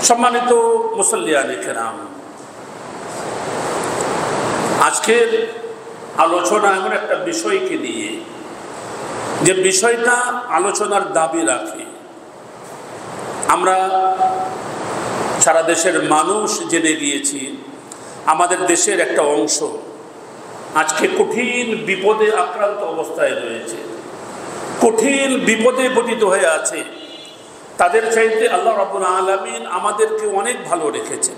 সম্মানিত মুসল্লিয়ানে কেরাম, আজকের আলোচনা এমন একটা বিষয়কে নিয়ে যে বিষয়টা আলোচনার দাবি রাখে। আমরা সারা দেশের মানুষ জেনে গিয়েছি আমাদের দেশের একটা অংশ আজকে কঠিন বিপদে আক্রান্ত অবস্থায় রয়েছে, কঠিন বিপদে পতিত হয়ে আছে। তাদের চাইতে আল্লাহ রাব্বুল আলামিন আমাদেরকে অনেক ভালো রেখেছেন।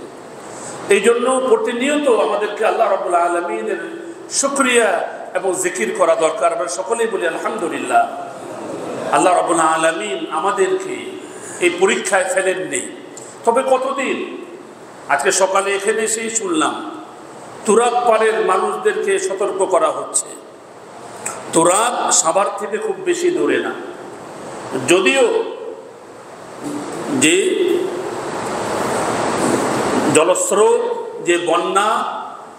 এই জন্য প্রতিনিয়ত আমাদেরকে আল্লাহ রাব্বুল আলামিনের শুকরিয়া এবং জিকির করা দরকার। আমরা সকলেই বলি আলহামদুলিল্লাহ। আল্লাহ রাব্বুল আলামিন আমাদেরকে এই পরীক্ষায় ফেলেননি। তবে কতদিন? আজকে সকালে এখানে এসেই শুনলাম তুরাগ পাড়ের মানুষদেরকে সতর্ক করা হচ্ছে। তুরাগ সাভার থেকে খুব বেশি দূরে না, যদিও যে জলস্রোত, যে বন্যা,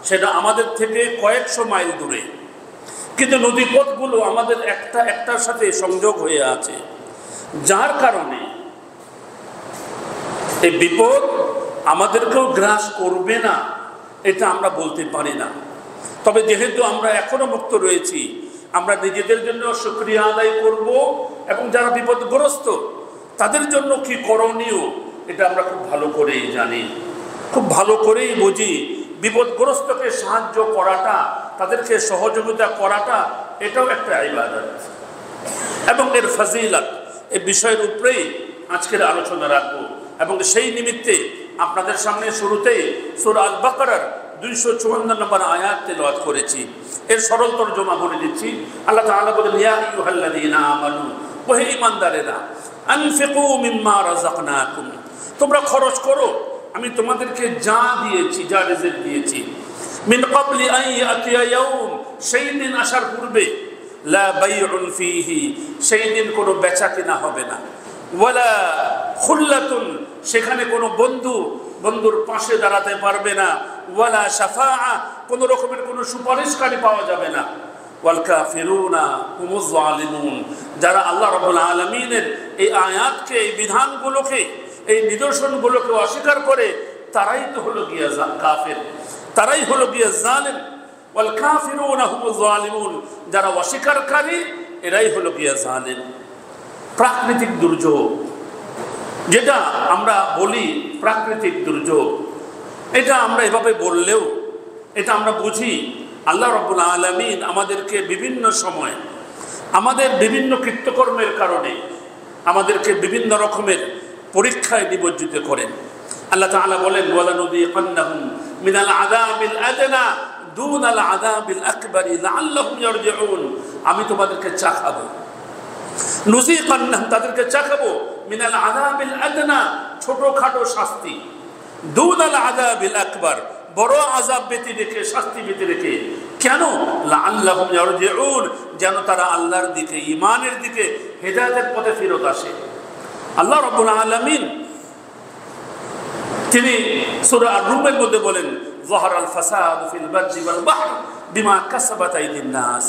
সেটা আমাদের থেকে কয়েকশো মাইল দূরে, কিন্তু নদীপথগুলো আমাদের একটার সাথে সংযোগ হয়ে আছে, যার কারণে এই বিপদ আমাদেরকেও গ্রাস করবে না এটা আমরা বলতে পারি না। তবে যেহেতু আমরা এখনো মুক্ত রয়েছি, আমরা নিজেদের জন্য শুকরিয়া আদায় করব এবং যারা বিপদগ্রস্ত তাদের জন্য কি করণীয় এটা আমরা খুব ভালো করেই জানি, খুব ভালো করেই বুঝি। বিপদগ্রস্তকে সাহায্য করাটা, তাদেরকে সহযোগিতা করাটা, এটাও একটা ইবাদত এবং এর ফজিলত, এই বিষয়ের উপরেই আজকের আলোচনা রাখবো। এবং সেই নিমিত্তে আপনাদের সামনে শুরুতেই সূরা আল বাকারার 254 নম্বর আয়াত তেলাওয়াত করেছি। এর সরল তরজমা বলে দিচ্ছি। আল্লাহ তাআলা বলেন, ইয়া আইয়ুহাল্লাযীনা আমানু, ওহে ঈমানদারেরা, আনফিকু মিম্মা রাযাকনাকুম, তোমরা খরচ করো আমি তোমাদেরকে যা দিয়েছি, যা রিজিক দিয়েছি। মিন ক্বাবলি আন ইয়াতিয়া ইয়াউম, সেই দিন আসার পূর্বে, লা বাইউন ফীহি, সেই দিন কোনো বেচা কিনা হবে না, ওয়ালা খুল্লাতুন, সেখানে কোনো বন্ধুর পাশে দাঁড়াতে পারবে না, ওয়ালা শাফাআ, কোনো রকমের কোনো সুপারিশকারী পাওয়া যাবে না, ওয়াল কাফিরুনা হুমুজ জালিমুন, যারা আল্লাহ রাব্বুল আলামিনের এই আয়াতকে, এই বিধানগুলোকে, এই নিদর্শনগুলোকে অস্বীকার করে, তারাই তো হলো গিয়া কাফের, তারাই হলো গিয়া জালিম। ওয়াল কাফিরুনা হুমুজ জালিমুন, যারা অস্বীকারী এরাই হলো গিয়া জালিম। প্রাকৃতিক দুর্যোগ, যেটা আমরা বলি প্রাকৃতিক দুর্যোগ, এটা আমরা এভাবে বললেও এটা আমরা বুঝি আল্লাহ রাব্বুল আলামিন আমাদেরকে বিভিন্ন সময় আমাদের বিভিন্ন কৃত্যকর্মের কারণে আমাদেরকে বিভিন্ন রকমের পরীক্ষায় নিমজ্জিত করেন। আল্লাহ তাআলা বলেন, ওয়ালানুযীকান্নাহুম মিনাল আযাবিল আদনা দুনাল আযাবিল আকবারি লাআল্লাহুম ইয়ারজিউন, আমি তোমাদেরকে চাখাবো, নুযীকান্নাহুম, তাদেরকে চাখাবো, মিনাল আযাবিল আদনা, ছোটখাটো শাস্তি, দুনাল আযাবিল আকবার, বড় আযাব ব্যতি রেখে, শাস্তি ব্যতি রেখে। কেন? লাআল্লাহুম ইয়ারজিউন, যেন তারা আল্লাহর দিকে, ঈমানের দিকে, হেদায়েতের পথে ফেরত আসে। আল্লাহ রাব্বুল আলামিন তিনি সূরা আর-রুমের মধ্যে বলেন, যাহারাল ফাসাদু ফিল বাররি ওয়াল বাহর বিমা কাসাবাত আইদিন নাস,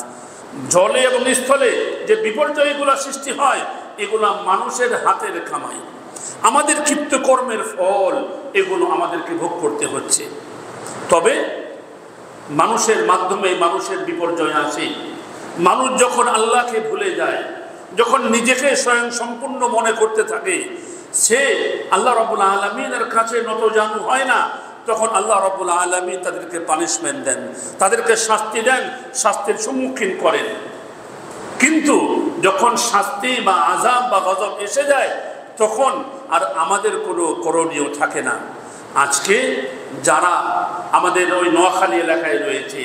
জলে এবং স্থলে যে বিপর্যয়গুলো সৃষ্টি হয় এগুলো মানুষের হাতের কামাই, আমাদের কৃত্যকর্মের ফল, এগুলো আমাদেরকে ভোগ করতে হচ্ছে। তবে মানুষের মাধ্যমে মানুষের বিপর্যয় আসে। মানুষ যখন আল্লাহকে ভুলে যায়, যখন নিজেকে স্বয়ং সম্পূর্ণ মনে করতে থাকে, সে আল্লাহ রাব্বুল আলামিনের কাছে নতজানু হয় না, তখন আল্লাহ রাব্বুল আলামিন তাদেরকে পানিশমেন্ট দেন, তাদেরকে শাস্তি দেন, শাস্তির সম্মুখীন করেন। কিন্তু যখন শাস্তি বা আযাব বা গজব এসে যায়, তখন আর আমাদের কোনো করণীয় থাকে না। আজকে যারা আমাদের ওই নোয়াখালী এলাকায় রয়েছে,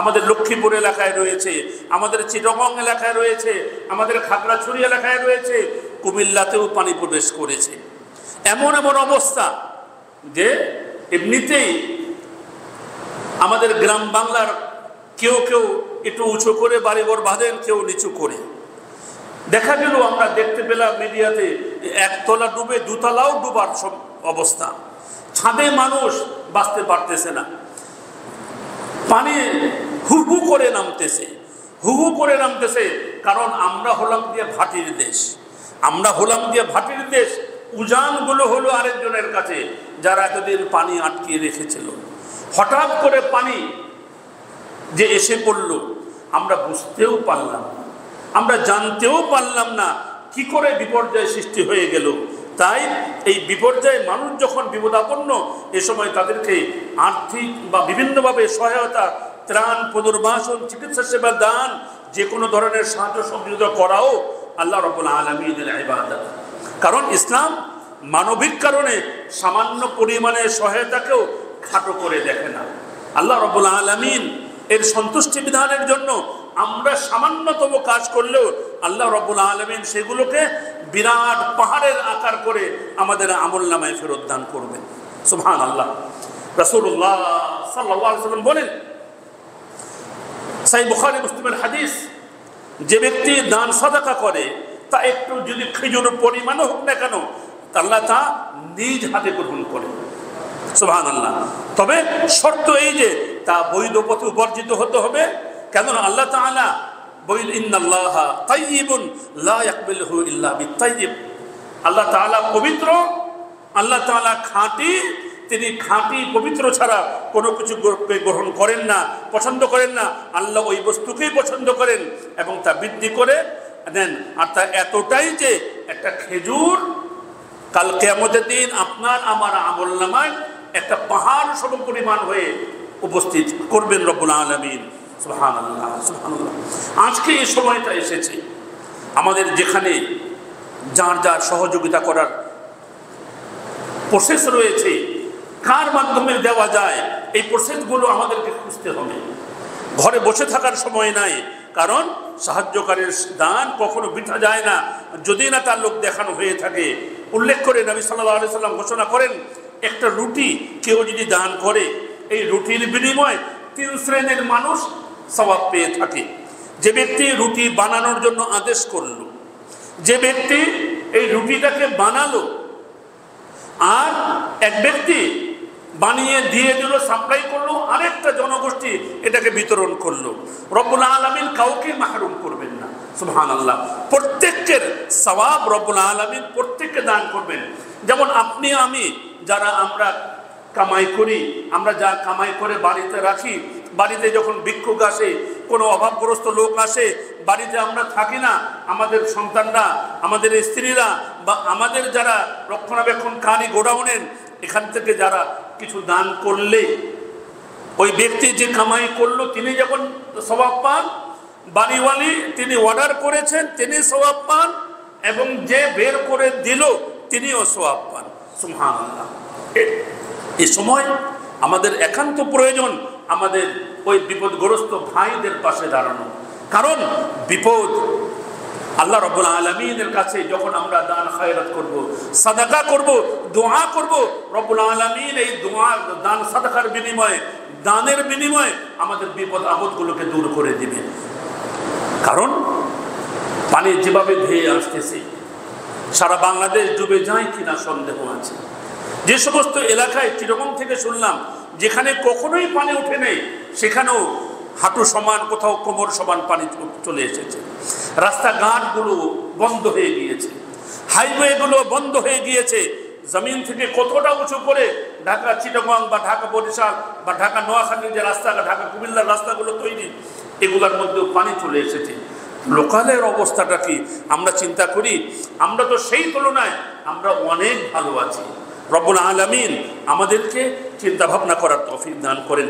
আমাদের লক্ষ্মীপুর এলাকায় রয়েছে, আমাদের চিটাগং এলাকায় রয়েছে, আমাদের খাগড়াছড়ি এলাকায় রয়েছে, কুমিল্লাতেও পানি প্রবেশ করেছে। এমন অবস্থা যে এমনিতেই আমাদের গ্রাম বাংলার কেউ একটু উঁচু করে বাড়িঘর বাঁধেন, কেউ নিচু করে। দেখা গেল, আমরা দেখতে পেলাম মিডিয়াতে, একতলা ডুবে দুতলাও ডুবার সব অবস্থা। ছাদে মানুষ বাঁচতে পারতেছে না, পানি হু হু করে নামতেছে, কারণ আমরা হলাম দিয়ে ভাটির দেশ, আমরা হলাম দিয়ে ভাটির দেশ। উজানগুলো হলো আরেকজনের কাছে, যারা এতদিন পানি আটকিয়ে রেখেছিল। হঠাৎ করে পানি যে এসে পড়ল, আমরা বুঝতেও পারলাম না, আমরা জানতেও পারলাম না কি করে বিপর্যয় সৃষ্টি হয়ে গেল। তাই এই বিপর্যয়ে মানুষ যখন বিপদাপন্ন, এ সময় তাদেরকে আর্থিক বা বিভিন্নভাবে সহায়তা, ত্রাণ, পুনর্বাসন, চিকিৎসা সেবা দান, যে কোনো ধরনের সাহায্য সহযোগিতা করাও আল্লাহ রাব্বুল আলামিনের ইবাদত। কারণ ইসলাম মানবিক কারণে সামান্য পরিমাণে সহায়তাকেও খাটো করে দেখে না। আল্লাহ রাব্বুল আলামিন এর সন্তুষ্টি বিধানের জন্য আমরা সামান্যতম কাজ করলেও আল্লাহ রাব্বুল আলামিন সেগুলোকে বিরাট পাহাড়ের আকার করে আমাদের আমলনামায় ফেরত দান করবেন। সুবহানাল্লাহ। রাসূলুল্লাহ সাল্লাল্লাহু আলাইহি ওয়াসাল্লাম বলেন, সহিহ বুখারী মুসলিমের হাদিস, যে ব্যক্তি দান সাদাকা করে তা একটু যদি খেজুর পরিমাণও হোক না কেন, আল্লাহ তা নিজ হাতে গ্রহণ করে। সুবহানাল্লাহ। তবে শর্ত এই যে তা বৈধ পথে উপার্জিত হতে হবে। কেননা আল্লাহ তাআলা বলেন, ইন্নাল্লাহা তাইয়্যিবুন লা ইয়াকবালুহু ইল্লা বিত্তাইয়্যিব। আল্লাহ তাআলা পবিত্র, আল্লাহ তাআলা খাঁটি, তিনি খাঁটি পবিত্র ছাড়া কোনো কিছু গ্রহণ করেন না, পছন্দ করেন না। আল্লাহ ওই বস্তুকেই পছন্দ করেন এবং তা বৃদ্ধি করে দেন। আর তা এতটাই যে একটা খেজুর কাল কিয়ামতের দিন আপনার আমার আমলনামায় একটা পাহাড় সমপরিমাণ হয়ে উপস্থিত করবেন রব্বুল আলামিন। সুবহানাল্লাহ, সুবহানাল্লাহ। আজকে এই সময়টা এসেছে আমাদের, যেখানে যার যার সহযোগিতা করার প্রসেস রয়েছে, কার মাধ্যমে দেওয়া যায়, এই প্রসেসগুলো আমাদেরকে খুঁজতে হবে। ঘরে বসে থাকার সময় নাই, কারণ সাহায্যকারীর দান কখনো বৃথা যায় না, যদি না তার লোক দেখানো হয়ে থাকে। উল্লেখ করে নবী সাল্লাল্লাহু আলাইহি সাল্লাম ঘোষণা করেন, একটা রুটি কেউ যদি দান করে, এই রুটির বিনিময়ে 3 শ্রেণীর মানুষ সওয়াব পেয়ে থাকে। যে ব্যক্তি রুটি বানানোর জন্য আদেশ করলো, যে ব্যক্তি এই রুটিটাকে বানালো, আর এক ব্যক্তি বানিয়ে দিয়ে দিল, সাপ্লাই করলো, আরেকটা জনগোষ্ঠী এটাকে বিতরণ করলো। রব্বুল আলামিন কাউকে মাহরুম করবেন না। সুবহানাল্লাহ। প্রত্যেকের সওয়াব রব্বুল আলামিন প্রত্যেককে দান করবেন। যেমন আপনি আমি যারা আমরা কামাই করি, আমরা যা কামাই করে বাড়িতে রাখি, বাড়িতে যখন ভিক্ষুক আসে, কোনো অভাবগ্রস্ত লোক আসে, বাড়িতে আমরা থাকি না, আমাদের সন্তানরা, আমাদের স্ত্রীরা বা আমাদের যারা রক্ষণাবেক্ষণকারী গোডাউনের, এখান থেকে যারা কিছু দান করলে ওই ব্যক্তি যে কামাই করলো তিনি যখন সওয়াব পান, বাড়িওয়ালি তিনি অর্ডার করেছেন তিনি সওয়াব পান, এবং যে বের করে দিল তিনিও সওয়াব পান। সুবহানাল্লাহ। এই সময় আমাদের একান্ত প্রয়োজন আমাদের ওই বিপদগ্রস্ত ভাইদের পাশে দাঁড়ানো। কারণ বিপদ আল্লাহ রাব্বুল আলামিনের কাছে যখন আমরা দান খায়রাত করব, সাদাকা করব, দোয়া করব, রব্বুল আলামিন এই দোয়া, দান, সাদাকার বিনিময়ে, দানের বিনিময়ে আমাদের বিপদ আপদগুলোকে দূর করে দিবেন। কারণ পানি যেভাবে ধেয়ে আসতেছে, সারা বাংলাদেশ ডুবে যায় কিনা সন্দেহ আছে। যে সমস্ত এলাকায় চিরকম থেকে শুনলাম যেখানে কখনোই পানি উঠে নেই, সেখানেও হাঁটু সমান, কোথাও কোমর সমান পানি চলে এসেছে। রাস্তাঘাটগুলো বন্ধ হয়ে গিয়েছে, হাইওয়েগুলো বন্ধ হয়ে গিয়েছে। জমিন থেকে কতটা উঁচু করে ঢাকা চিটাগং বা ঢাকা বরিশাল বা ঢাকা নোয়াখালীর যে রাস্তা, ঢাকা কুমিল্লার রাস্তাগুলো তৈরি, এগুলোর মধ্যেও পানি চলে এসেছে। লোকালের অবস্থাটা কি আমরা চিন্তা করি? আমরা তো সেই তুলনায় আমরা অনেক ভালো আছি। রব্বুল আলামিন আমাদেরকে চিন্তা ভাবনা করার তৌফিক দান করেন।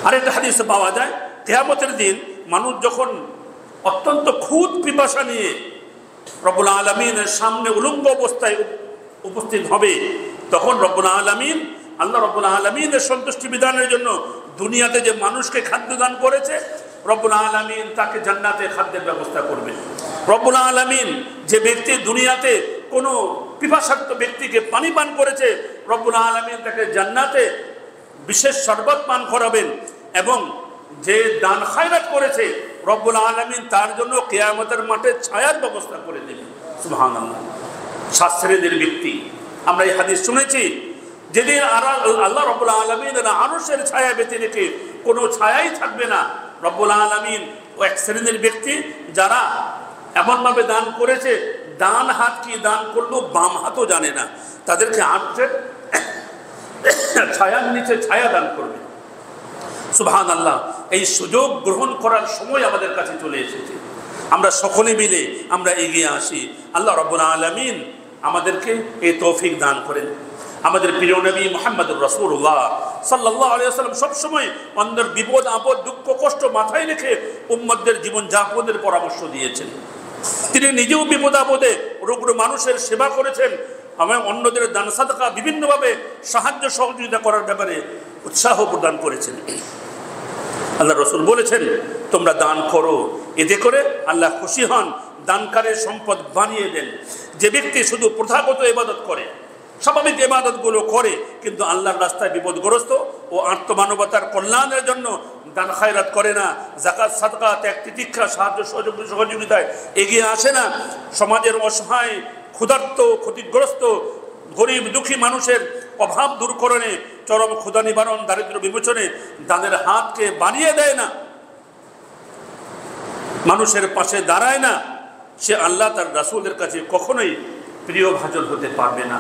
আর একটা হাদিসে পাওয়া যায়, কিয়ামতের দিন মানুষ যখন অত্যন্ত খুদ পিপাসা নিয়ে রব্বুল আলামিনের সামনে উলঙ্গ অবস্থায় উপস্থিত হবে, তখন রব্বুল আলামিন, আল্লাহ রব্বুল আলামিনের সন্তুষ্টি বিধানের জন্য দুনিয়াতে যে মানুষকে খাদ্য দান করেছে, রব্বুল আলামিন তাকে জান্নাতে খাদ্যের ব্যবস্থা করবে। রব্বুল আলামিন যে ব্যক্তি দুনিয়াতে কোনো পিপাসার্থ ব্যক্তিকে পানি পান করেছে, রব্বুল আলামিন তাকে জান্নাতে বিশেষ শরবত পান করাবেন। এবং যে দান খায়রাত করেছে, রব্বুল আলামিন তার জন্য কিয়ামতের মাঠে ছায়ার ব্যবস্থা করে দেবেন। সুবহানাল্লাহ। 7 শ্রেণীর ব্যক্তি আমরা এই হাদিস শুনেছি, যেদিন আল্লাহ রব্বুল আলামিনের আরশের ছায়া ব্যতি রেখে কোনো ছায়াই থাকবে না। রব্বুল আলামিন ও 1 শ্রেণীর ব্যক্তি যারা এমনভাবে দান করেছে, ডান হাত কি দান করলো বাম হাতও জানে না, তাদেরকে আটকে ছায়ার নিচে ছায়া দান করবে। সুবহানাল্লাহ, এই সুযোগ গ্রহণ করার সময় আমাদের কাছে চলে এসেছে। আমরা সকলে মিলে আমরা এগিয়ে আসি। আল্লাহ রাব্বুল আলামিন আমাদেরকে এই তৌফিক দান করেন। আমাদের প্রিয় নবী মুহাম্মদুর রাসূলুল্লাহ সাল্লাল্লাহু আলাইহি ওয়াসাল্লাম সবসময় অন্যের বিপদ আপদ দুঃখ কষ্ট মাথায় রেখে উম্মতদের জীবন যাপনের পরামর্শ দিয়েছেন। তিনি নিজেও বিপদ আপদে রুগ্ন মানুষের সেবা করেছেন, এবং অন্যদের দান সাদকা বিভিন্নভাবে সাহায্য সহযোগিতা করার ব্যাপারে উৎসাহ প্রদান করেছেন। আল্লাহ রসুল বলেছেন, তোমরা দান করো, এতে করে আল্লাহ খুশি হন, দানকারের সম্পদ বানিয়ে দেন। যে ব্যক্তি শুধু প্রথাগত ইবাদত করে, স্বাভাবিক ইবাদতগুলো করে, কিন্তু আল্লাহর রাস্তায় বিপদগ্রস্ত ও আত্মমানবতার কল্যাণের জন্য দান খায়রাত করে না, যাকাত সাদকা ত্যাগ তিতিক্ষা সাহায্য সহযোগিতায় এগিয়ে আসে না, সমাজের অসহায় ক্ষুধার্ত ক্ষতিগ্রস্ত গরিব দুঃখী মানুষের অভাব দূরকরণে, চরম ক্ষুধা নিবারণ, দারিদ্র বিমোচনে দানের হাতকে বাড়িয়ে দেয় না, মানুষের পাশে দাঁড়ায় না, সে আল্লাহ তার রাসূলের কাছে কখনোই প্রিয় ভাজন হতে পারবে না,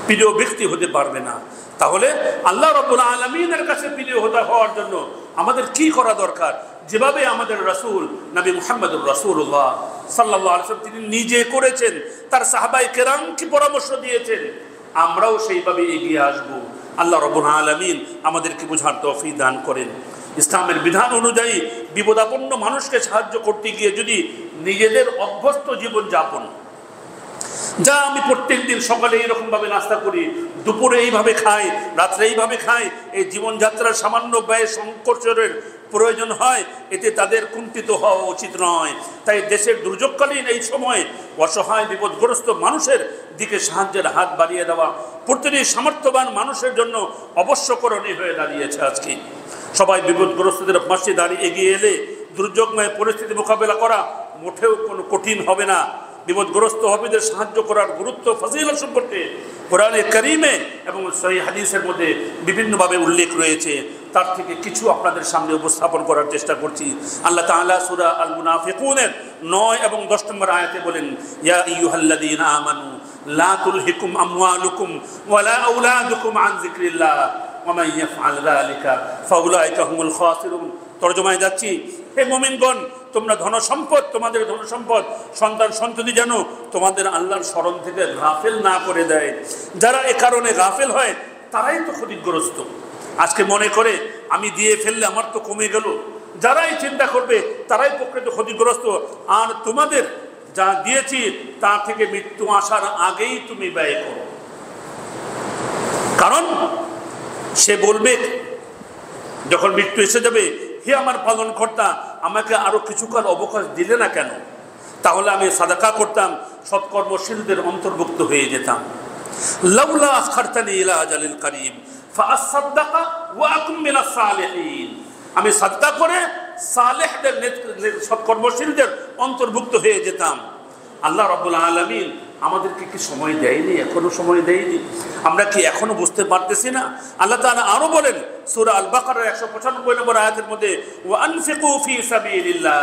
প্রিয় ব্যক্তি হতে পারবে না। তাহলে আল্লাহ রাব্বুল আলামিনের কাছে প্রিয় হওয়ার জন্য আমাদের কি করা দরকার? যেভাবে আমাদের রাসূল নবী মুহাম্মদুর রাসূলুল্লাহ সাল্লাল্লাহু আলাইহি ওয়াসাল্লাম তিনি নিজে করেছেন, তার সাহাবায়ে কেরামকে পরামর্শ দিয়েছেন, আমরাও সেইভাবে এগিয়ে আসব। আল্লাহ রাব্বুল আলামিন আমাদেরকে বোঝার তৌফিক দান করেন। ইসলামের বিধান অনুযায়ী বিপদাপন্ন মানুষকে সাহায্য করতে গিয়ে যদি নিজেদের অভ্যস্ত জীবন যাপন, যা আমি প্রত্যেক দিন সকালে এইরকমভাবে নাস্তা করি, দুপুরে এইভাবে খাই, রাত্রে এইভাবে খাই, এই জীবনযাত্রার সামান্য ব্যয় সংকোচনের প্রয়োজন হয়, এতে তাদের কুণ্ঠিত হওয়া উচিত নয়। তাই দেশের দুর্যোগকালীন এই সময় অসহায় বিপদগ্রস্ত মানুষের দিকে সাহায্যের হাত বাড়িয়ে দেওয়া প্রতিটি সামর্থ্যবান মানুষের জন্য অবশ্যকরণীয় হয়ে দাঁড়িয়েছে। আজকে সবাই বিপদগ্রস্তদের পাশে দাঁড়িয়ে এগিয়ে এলে দুর্যোগময় পরিস্থিতি মোকাবেলা করা মোটেও কোনো কঠিন হবে না। বিপদগ্রস্ত হবিদের সাহায্য করার গুরুত্ব ফজিলত সম্পর্কে কোরআনে কারীমে এবং সহিহ হাদিসের মধ্যে বিভিন্নভাবে উল্লেখ রয়েছে। তার থেকে কিছু আপনাদের সামনে উপস্থাপন করার চেষ্টা করছি। আল্লাহ তাআলা সূরা আল মুনাফিকুনের 9 এবং 10 নম্বর আয়াতে বলেন, ইয়া আইয়ুহাল্লাযীনা আমানু লা তুলহিকুম আমওয়ালুকুম ওয়ালা আওলাদুকুম আন যিকরিল্লাহ ওয়া মান ইয়াফআল যালিকা ফাউলাইকা হুমুল খাসিরুন। তরজমায় যাচ্ছি, হে মুমিনগণ, তোমরা ধনসম্পদ, তোমাদের ধনসম্পদ সন্তান সন্ততি যেন তোমাদের আল্লাহর স্মরণ থেকে গাফেল না করে দেয়। যারা এ কারণে গাফেল হয় তারাই তো ক্ষতিগ্রস্ত। আজকে মনে করে আমি দিয়ে ফেললে আমার তো কমে গেল, যারাই চিন্তা করবে তারাই প্রকৃত ক্ষতিগ্রস্ত। আর তোমাদের যা দিয়েছি তা থেকে মৃত্যু আসার আগেই তুমি ব্যয় করো, কারণ সে বলবে যখন মৃত্যু এসে যাবে, হে আমার পালনকর্তা, আমাকে আরো কিছুকাল অবকাশ দিলে না কেন? তাহলে আমি সাদাকা করতাম, সৎকর্মশীলদের অন্তর্ভুক্ত হয়ে যেতাম। লাউলা আখারতানি ইলা আজালিল কারীব ফাআসাদদাকা ওয়া আকুম মিনাস সালিহিন। আমি সাদকা করে সালেহদের সৎকর্মশীলদের অন্তর্ভুক্ত হয়ে যেতাম। আল্লাহ রাব্বুল আলামিন আমাদেরকে কি সময় দেয়নি? এখনো সময় দেয়নি? আমরা কি এখনো বুঝতে পারতেছি না? আল্লাহ তাআলা আরো বলেন সূরা আল বাকারার 195 নম্বর আয়াতের মধ্যে, ওয়া আনফিকু ফি সাবিলিল্লাহ,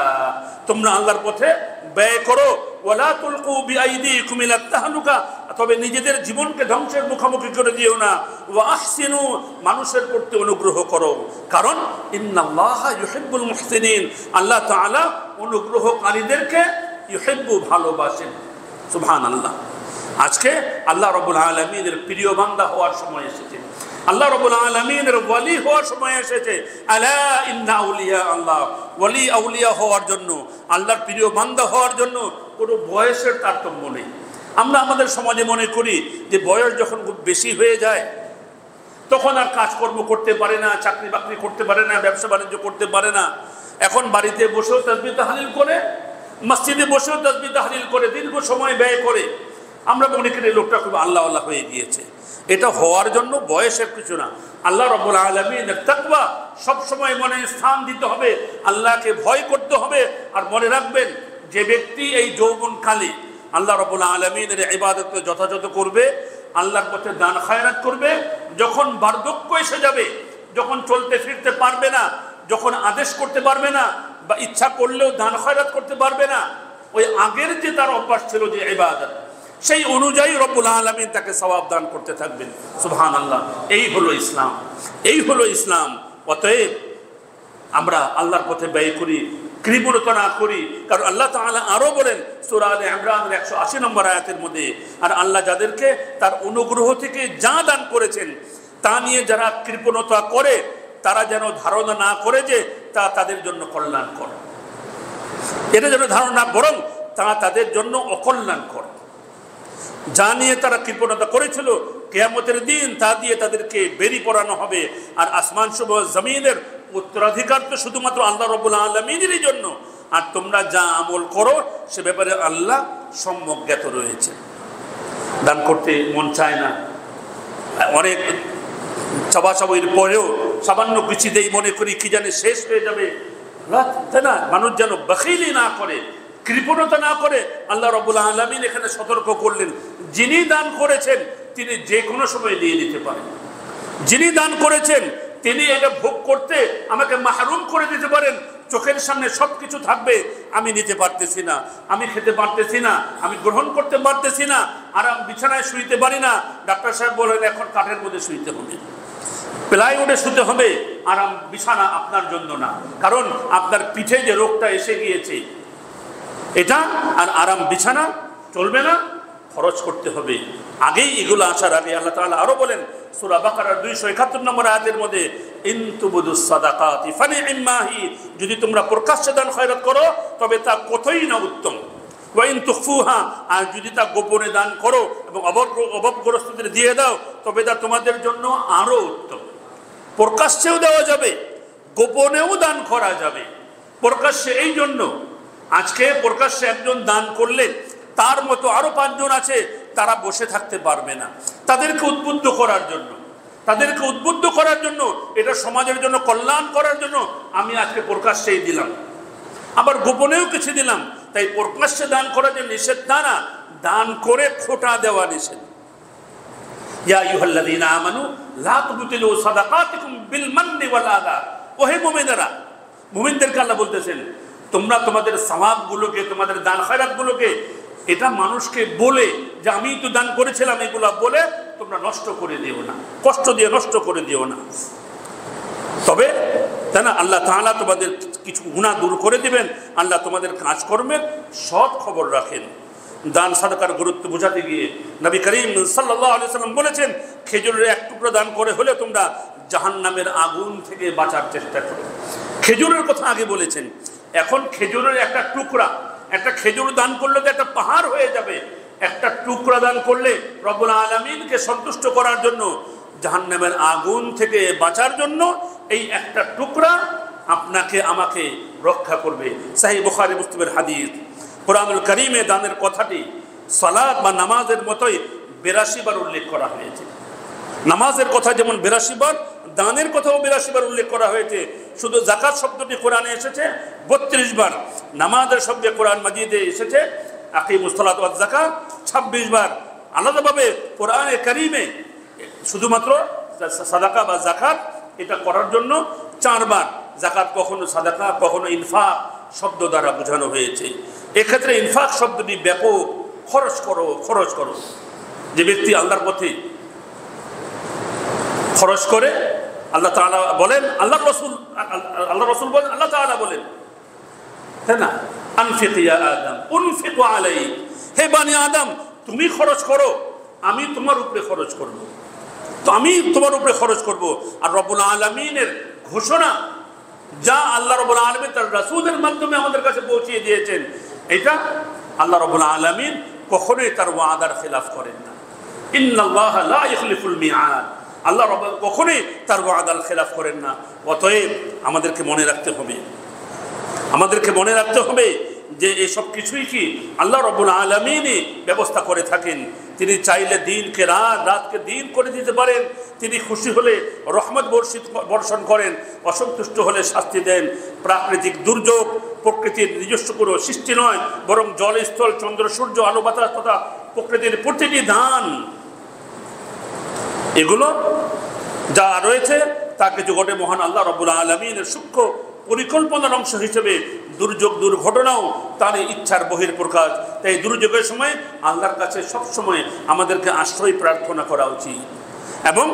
তোমরা আল্লাহর পথে ব্যয় করো, ওয়ালা তুলকু বিআইদিকুম ইলা তাহলুকা, তবে নিজেদের জীবনকে ধ্বংসের মুখোমুখি করে দিও না, ওয়া আহসিনু, মানুষের প্রতি অনুগ্রহ করো, কারণ ইন্নাল্লাহা ইউহিব্বুল মুহসিনিন, আল্লাহ তাআলা অনুগ্রহকারীদেরকে ইউহিব্বু, ভালোবাসেন। সুবহানাল্লাহ। আজকে আল্লাহ রাব্বুল আলামিনের প্রিয় বান্দা হওয়ার সময় এসেছে, আল্লাহ রাব্বুল আলামিনের ওয়ালি হওয়ার সময় এসেছে। আলা ইন্না আউলিয়া আল্লাহ, ওয়ালি আউলিয়া হওয়ার জন্য, আল্লাহর প্রিয় বান্দা হওয়ার জন্য কোনো বয়সের তারতম্য নেই। আমরা আমাদের সমাজে মনে করি যে বয়স যখন খুব বেশি হয়ে যায় তখন আর কাজকর্ম করতে পারে না, চাকরি বাকরি করতে পারে না, ব্যবসা বাণিজ্য করতে পারে না। এখন বাড়িতে বসেও তাসবিহ তাহলিল করে, মসজিদে বসেও তাসবিহ তাহলিল করে, দীর্ঘ সময় ব্যয় করে। আমরা মনে করি লোকটা খুব আল্লাহ আল্লাহ হয়ে গিয়েছে। এটা হওয়ার জন্য বয়সের কিছু না। আল্লাহ রাব্বুল আলামিনের তাকওয়া সব সময় মনে স্থান দিতে হবে, আল্লাহকে ভয় করতে হবে। আর মনে রাখবেন, যে ব্যক্তি এই যৌবনকালে আল্লাহ রাব্বুল আলামিনের ইবাদত যথাযথ করবে, আল্লাহর পথে দান খায়রাত করবে, যখন বার্ধক্য এসে যাবে, যখন চলতে ফিরতে পারবে না, যখন আদেশ করতে পারবে না, বা ইচ্ছা করলেও দান খয়রাত করতে পারবে না, ওই আগের যে তার অভ্যাস ছিল যে ইবাদত, সেই অনুযায়ী রব্বুল আলামিন তাকে সওয়াব দান করতে থাকবেন। সুবহানাল্লাহ। এই হলো ইসলাম, এই হলো ইসলাম। অতএব আমরা আল্লাহর পথে ব্যয় করি, কৃপণতা না করি। কারণ আল্লাহ তাআলা আরো বলেন সূরা আলে ইমরানের 180 নম্বর আয়াতের মধ্যে, আর আল্লাহ যাদেরকে তার অনুগ্রহ থেকে যা দান করেছেন তা নিয়ে যারা কৃপণতা করে তারা যেন ধারণা না করে যে তা তাদের জন্য কল্যাণকর, এটা যেন ধারণা, বরং তা তাদের জন্য অকল্যাণকর। যা নিয়ে তারা কৃপণতা করেছিল কিয়ামতের দিন তা দিয়ে তাদেরকে বেরি পড়ানো হবে। আর আসমান সমূহ জমিনের উত্তরাধিকার তো শুধুমাত্র আল্লাহ রাব্বুল আলামিনেরই জন্য। আর তোমরা যা আমল করো সে ব্যাপারে আল্লাহ সম্যক জ্ঞাত রয়েছে। দান করতে মন চায় না, অনেক চাবাচাবির পরেও সামান্য কিছু দেই মনে করি কি জানে শেষ হয়ে যাবে, তাই না? মানুষ যেন বখিলি না করে, কৃপণতা না করে। আল্লাহ রাব্বুল আলামিন এখানে সতর্ক করলেন, যিনি দান করেছেন তিনি যে কোনো সময় নিয়ে নিতে পারেন। যিনি দান করেছেন তিনি এটা ভোগ করতে আমাকে মাহরুম করে দিতে পারেন। চোখের সামনে সব কিছু থাকবে, আমি নিতে পারতেছি না, আমি খেতে পারতেছি না, আমি গ্রহণ করতে পারতেছি না, আরাম বিছানায় শুইতে পারি না। ডাক্তার সাহেব বলেন এখন কাঠের মধ্যে শুইতে হবে, প্লাইউডে শুতে হবে, আরাম বিছানা আপনার জন্য না। কারণ আপনার পিঠে যে রোগটা এসে গিয়েছে এটা, আর আরাম বিছানা চলবে না, খরচ করতে হবে। আগেই এগুলো আসার আগে আল্লাহ তাআলা আরো বলেন সূরা বাকারার 271 নম্বর আয়াতের মধ্যে, ইন তুবদুস সাদাকাতি ফানি'ম্মা হি, যদি তোমরা প্রকাশ্যে দান খয়রাত করো তবে তা কতই না উত্তম। ওয়া ইন তুখফুহা, আর যদি তা গোপনে দান করো এবং অভাবগ্রস্তদের দিয়ে দাও তবে তা তোমাদের জন্য আরো উত্তম। প্রকাশ্যেও দেওয়া যাবে, গোপনেও দান করা যাবে। প্রকাশ্যে এই জন্য, আজকে প্রকাশ্যে একজন দান করলে তার মতো আরো 5 জন আছে তারা বসে থাকতে পারবে না, তাদেরকে উদ্বুদ্ধ করার জন্য, তাদেরকে উদ্বুদ্ধ করার জন্য, এটা সমাজের জন্য কল্যাণ করার জন্য আমি আজকে প্রকাশ্যেই দিলাম, আবার গোপনেও কিছু দিলাম। তাই প্রকাশ্যে দান করা যে নিষেধ তা না, দান করে খোটা দেওয়া নিষেধ। ইয়া আইয়ুহাল্লাযীনা আমানু লা তুবতিলু সাদাকাতিকুম বিল মান্নি ওয়াল আযা। ওহে মুমিনেরা, মুমিনদেরকে আল্লাহ বলতেছেন তোমরা তোমাদের সওয়াবগুলোকে, তোমাদের দান খয়রাতগুলোকে এটা মানুষকে বলে যে আমি তো দান করেছিলাম এগুলা বলে তোমরা নষ্ট করে দিও না, কষ্ট দিয়ে নষ্ট করে দিও না। তবে তাই না, আল্লাহ তাআলা তোমাদের কিছু গুনাহ দূর করে দিবেন। আল্লাহ তোমাদের কাজকর্মের সৎ খবর রাখেন। দান সাদাকার গুরুত্ব বোঝাতে গিয়ে নবী করিম সাল্লাল্লাহু আলাইহি সাল্লাম বলেছেন, খেজুরের এক টুকরো দান করে হলে তোমরা জাহান্নামের আগুন থেকে বাঁচার চেষ্টা করো। খেজুরের কথা আগে বলেছেন, এখন খেজুরের একটা টুকরা, একটা খেজুর দান করলে তো একটা পাহাড় হয়ে যাবে। একটা টুকরা দান করলে রব্বুল আলামিনকে সন্তুষ্ট করার জন্য, জাহান্নামের আগুন থেকে বাঁচার জন্য এই একটা টুকরা আপনাকে আমাকে রক্ষা করবে। সহিহ বুখারী মুসলিমের হাদিস। কোরআনুল কারীমে দানের কথাটি সালাত বা নামাজের মতোই 82 বার উল্লেখ করা হয়েছে। নামাজের কথা যেমন 82 বার, দানের কথাও 82 বার উল্লেখ করা হয়েছে। শুধু যাকাত শব্দটি কোরআনে এসেছে 32 বার। নামাজের শব্দে কোরআন মাজিদে এসেছে আকিমুস সালাত ওয়াজ যাকাত 26 বার। আলাদাভাবে কোরআনে কারীমে শুধুমাত্র সাদাকা বা যাকাত এটা করার জন্য 4 বার। যাকাত কখনো সাদাকা, কখনো ইনফাক শব্দ দ্বারা বোঝানো হয়েছে। এক্ষেত্রে ইনফাক শব্দটি ব্যাপক, খরচ করো, খরচ করো। যে ব্যক্তি আল্লাহর পথে খরচ করে, আল্লাহ তাআলা বলেন, আল্লাহ রাসূল বলেন, আল্লাহ তাআলা বলেন, তাই না, আনফিক ইয়া আদম উনফিক আলাইক, হে বনি আদম তুমি খরচ করো, আমি তোমার উপরে খরচ করব। তো আমি তোমার উপরে খরচ করব। আর রব্বুল আলামিনের ঘোষণা যা আল্লাহ রাব্বুল আলামিন তার রাসূলের মাধ্যমে আমাদের কাছে পৌঁছিয়ে দিয়েছেন, এটা আল্লাহ রাব্বুল আলামিন কখনোই তার ওয়াদার খেলাফ করেন না। ইন্নাল্লাহা লা ইখলিফুল মিআদ, আল্লাহ রাব্বুল কখনোই তার ওয়াদার খেলাফ করেন না। অতএব আমাদেরকে মনে রাখতে হবে, আমাদেরকে মনে রাখতে হবে যে এসব কিছুই কি আল্লাহ রাব্বুল আলামিনই ব্যবস্থা করে থাকেন। তিনি চাইলে দিনকে রাত, রাতকে দিন করে দিতে পারেন। তিনি খুশি হলে রহমত বর্ষণ করেন, অসন্তুষ্ট হলে শাস্তি দেন। প্রাকৃতিক দুর্যোগ প্রকৃতির নিজস্ব কোনো সৃষ্টি নয়, বরং জল, স্থল, চন্দ্র, সূর্য, আলো, বাতাস তথা প্রকৃতির প্রতিটি দান, এগুলো যা রয়েছে তা কিছু ঘটে মহান আল্লাহ রাব্বুল আলামিনের সূক্ষ্ম পরিকল্পনার অংশ হিসেবে দুর্যোগ দুর্ঘটনাও তার ইচ্ছার বহিঃপ্রকাশ। তাই দুর্যোগের সময় আল্লাহর কাছে সবসময় আমাদেরকে আশ্রয় প্রার্থনা করা উচিত এবং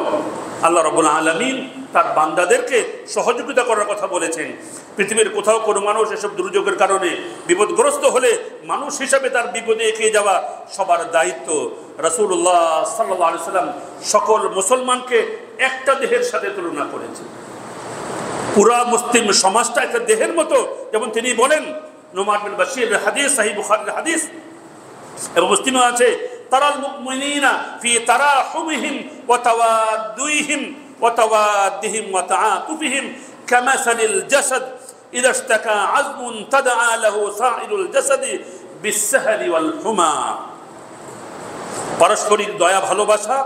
আল্লাহ রাব্বুল আলামিন তার বান্দাদেরকে সহযোগিতা করার কথা বলেছেন। পৃথিবীর কোথাও কোনো মানুষ এসব দুর্যোগের কারণে বিপদগ্রস্ত হলে মানুষ হিসাবে তার বিপদে এগিয়ে যাওয়া সবার দায়িত্ব। রাসূলুল্লাহ সাল্লাল্লাহু আলাইহি সাল্লাম সকল মুসলমানকে একটা দেহের সাথে তুলনা করেছেন। পুরা মুসলিম সমাজটা একটা দেহের মতো, যেমন তিনি বলেন, নুমান বিন বাশীর হাদিস, সহিহ বুখারীর হাদিস এবং মুসলিমে আছে, তারাল মুমিনিনা ফি তারাহুমিহিম ওয়া তাওয়াদ্দুহিম ওয়া তাওয়াদ্দিহিম ওয়া তাআতুফিহিম কামাসালিল জাসাদ ইযা ইশতাকা আযমুন তাদআ লাহু সাইরুল জাসাদি বিসসাহরি ওয়াল হুমা। পারস্পরিক দয়া ভালোবাসা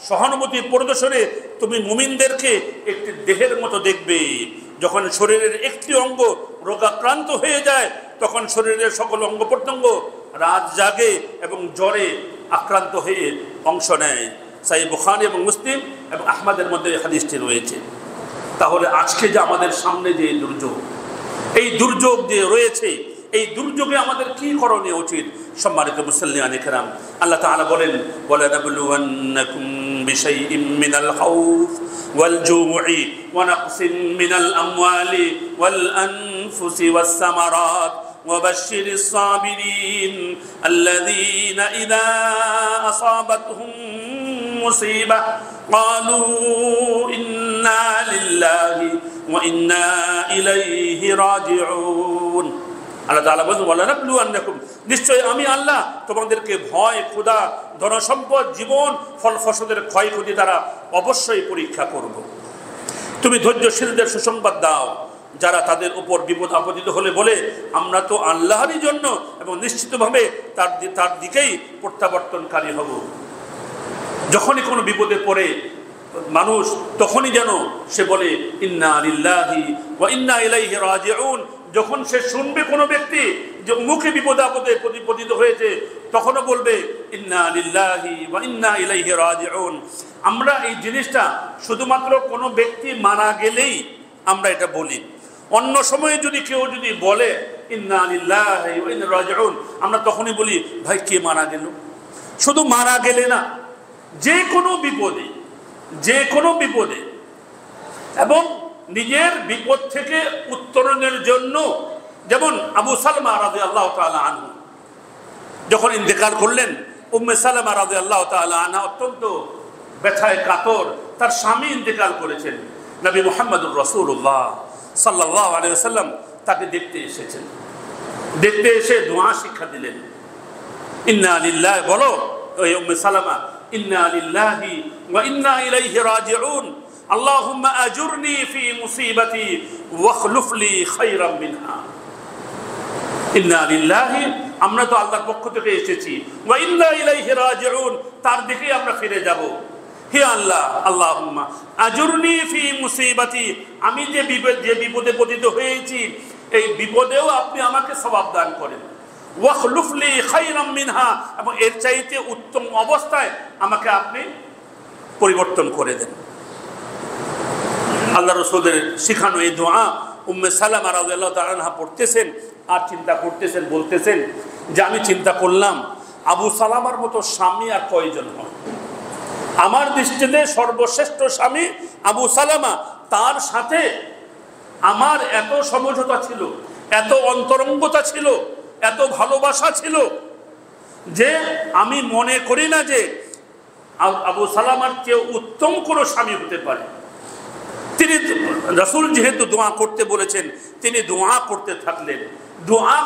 সহানুভূতি প্রদর্শনে তুমি মুমিনদেরকে একটি দেহের মতো দেখবে। যখন শরীরের একটি অঙ্গ রোগাক্রান্ত হয়ে যায় তখন শরীরের সকল অঙ্গ প্রত্যঙ্গ রাত জাগে এবং জ্বরে আক্রান্ত হয়ে অংশ নেয়। সহিহ বুখারী এবং মুসলিম এবং আহমদের মধ্যে হাদিসটি রয়েছে। তাহলে আজকে যে আমাদের সামনে যে দুর্যোগ, এই দুর্যোগ যে রয়েছে, এই দুর্যোগে আমাদের কি করণীয় উচিত? সম্মানিত মুসল্লিয়ানে কেরাম, আল্লাহ তাআলা বলেন, ওয়ালানাবলুওয়ান্নাকুম বিশাইইম মিনাল খাউফ ওয়াল জুউ'i ওয়া নাকসিম মিনাল আমওয়ালি ওয়াল আনফুসি ওয়াস সামারাত ওয়াবাশশিরিস সাবিরিন আল্লাযীনা ইযা আসাবাতহুম মুসিবাহ ক্বালু ইন্না লিল্লাহি ওয়া ইন্না ইলাইহি রাজিউন। আল্লাহ তাআলা বলেন, ওয়ালানাবলুওয়ান্নাকুম, নিশ্চয় আমি আল্লাহ তোমাদেরকে ভয়, ক্ষুধা, ধনসম্পদ, জীবন, ফল ফসলের ক্ষয়ক্ষতি দ্বারা অবশ্যই পরীক্ষা করব। তুমি ধৈর্যশীলদের সুসংবাদ দাও যারা তাদের উপর বিপদ আপতিত হলে বলে আমরা তো আল্লাহরই জন্য এবং নিশ্চিতভাবে তার দিকেই প্রত্যাবর্তনকারী হব। যখনই কোনো বিপদে পড়ে মানুষ তখনই যেন সে বলে ইন্না লিল্লাহি ওয়া ইন্না ইলাইহি রাজিউন। যখন সে শুনবে কোনো ব্যক্তি যে মুখে বিপদ আপদে পতিত হয়েছে তখনও বলবে ইন্না লিল্লাহি ওয়া ইন্না ইলাইহি রাজিউন। আমরা এই জিনিসটা শুধুমাত্র কোনো ব্যক্তি মারা গেলেই আমরা এটা বলি। অন্য সময়ে যদি কেউ যদি বলে ইন্না লিল্লাহি ওয়া ইন্না রাজিউন, আমরা তখনই বলি ভাই কে মারা গেল। শুধু মারা গেলে না, যে কোনো বিপদে এবং নিজের বিপদ থেকে উত্তরণের জন্য, যেমন আবু সালমা রাদিয়াল্লাহু তাআলা আনহু যখন ইন্তেকাল করলেন, উম্মে সালামা রাদিয়াল্লাহু তাআলা আনহা অত্যন্ত ব্যথায় কাতর, তার স্বামী ইন্তেকাল করেছেন। নবী মুহাম্মদুর রাসূলুল্লাহ সাল্লাল্লাহু আলাইহি ওয়াসাল্লাম তাকে দেখতে এসেছেন। দেখতে এসে দোয়া শিক্ষা দিলেন, ইন্না লিল্লাহি, বলো ওই উম্মে সালামা, ইন্না লিল্লাহি ওয়া ইন্না ইলাইহি রাজিউন, আল্লাহুম্মা আজুরনি ফি মুসিবাতি ওয়াখলুফ লি খায়রাম মিনহা। ইন্না লিল্লাহি, আমরা তো আল্লাহর পক্ষ থেকে এসেছি, ওয়া ইন্না ইলাইহি রাজিউন, তার দিকেই আমরা ফিরে যাব। হে আল্লাহ, আল্লাহুম্মা আজুরনি ফি মুসিবাতি, আমি যে বিপদে পতিত হয়েছি এই বিপদেও আপনি আমাকে সওয়াব দান করেন। ওয়াখলুফ লি খায়রাম মিনহা, এবং এর চাইতে উত্তম অবস্থায় আমাকে আপনি পরিবর্তন করে দেন। আল্লাহ রাসূলের শিখানো এই দোয়া উম্মে সালামা রাদিয়াল্লাহু তাআলা আনহা পড়তেছেন আর চিন্তা করতেছেন, বলতেছেন যে আমি চিন্তা করলাম আবু সালামার মতো স্বামী আর কয়জন হয়। আমার দৃষ্টিতে সর্বশ্রেষ্ঠ স্বামী আবু সালামা, তার সাথে আমার এত সমঝোতা ছিল, এত অন্তরঙ্গতা ছিল, এত ভালোবাসা ছিল যে আমি মনে করি না যে আবু সালামার চেয়ে উত্তম কোনো স্বামী হতে পারে। তিনি রাসূল যেহেতু দোয়া করতে বলেছেন, তিনি দোয়া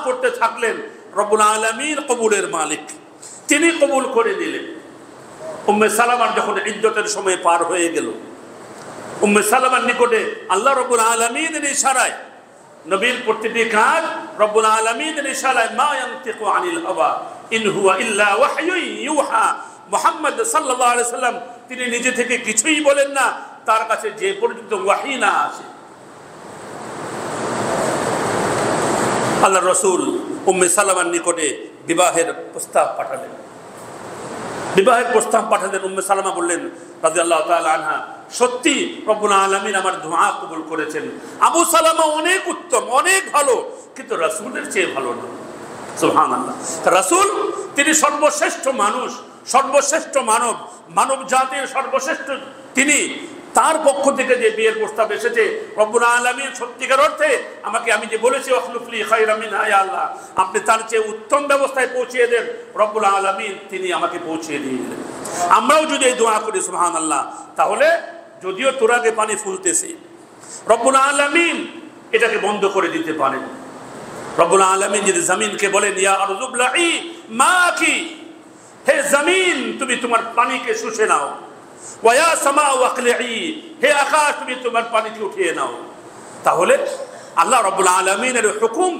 করতে থাকলেন। রব্বুল আলামিন কবুলের মালিক, তিনি কবুল করে নিলেন। উম্মে সালামার যখন ইদ্দতের সময় পার হয়ে গেল, উম্মে সালামার নিকটে আল্লাহ রব্বুল আলামিনের ইশারায়, নবীর প্রতিটি কাজ রব্বুল আলামিনের ইশারায়, মা ইয়ানতিকু আনিল হাওয়া ইন হুয়া ইল্লা ওয়াহয়ুন ইউহা, মুহাম্মদ সাল্লাল্লাহু আলাইহি সাল্লাম তিনি নিজে থেকে কিছুই বলেন না, তার কাছে যে পর্যন্ত ওয়াহী না আসে। আল্লাহ রাসূল উম্মে সালামার নিকটে বিবাহের প্রস্তাব পাঠালেন। বিবাহের প্রস্তাব পাঠালেন। উম্মে সালামা বললেন রাদিয়াল্লাহু তাআলা আনহা, সত্যি রব্বুল আলামিন আমার দোয়া কবুল করেছেন। আবু সালামা অনেক উত্তম, অনেক ভালো, কিন্তু রাসূলের চেয়ে ভালো না। সুবহানাল্লাহ। রাসূল তিনি সর্বশ্রেষ্ঠ মানুষ, সর্বশ্রেষ্ঠ মানব, মানব জাতির সর্বশ্রেষ্ঠ তিনি। তার পক্ষ থেকে যে বিয়ের প্রস্তাব এসেছে, রব্বুল আলামিন সত্যিকার অর্থে আমাকে, আমি যে বলেছি আখলুফলি খায়রাম মিনহা ইয়া আল্লাহ, আপনি তার চেয়ে উত্তম ব্যবস্থায় পৌঁছিয়ে দেন, রব্বুল আলামিন তিনি আমাকে পৌঁছিয়ে দিলেন। আমরাও যদি এই দোয়া করি সুবহানাল্লাহ, তাহলে যদিও তোরাগে পানি ফুলতেছে, রব্বুল আলামিন এটাকে বন্ধ করে দিতে পারেন। রব্বুল আলামিন যদি জমিনকে বলেন ইয়া আরযু ব্লাঈ মাকি, হে জমিন তুমি তোমার পানিকে শুষে নাও, ওয়া সামা ওয়াকলিঈ, হে আকাশ তুমি তোমার পানিকে উঠিয়ে নাও, তাহলে আল্লাহ রাব্বুল আলামিনের হুকুম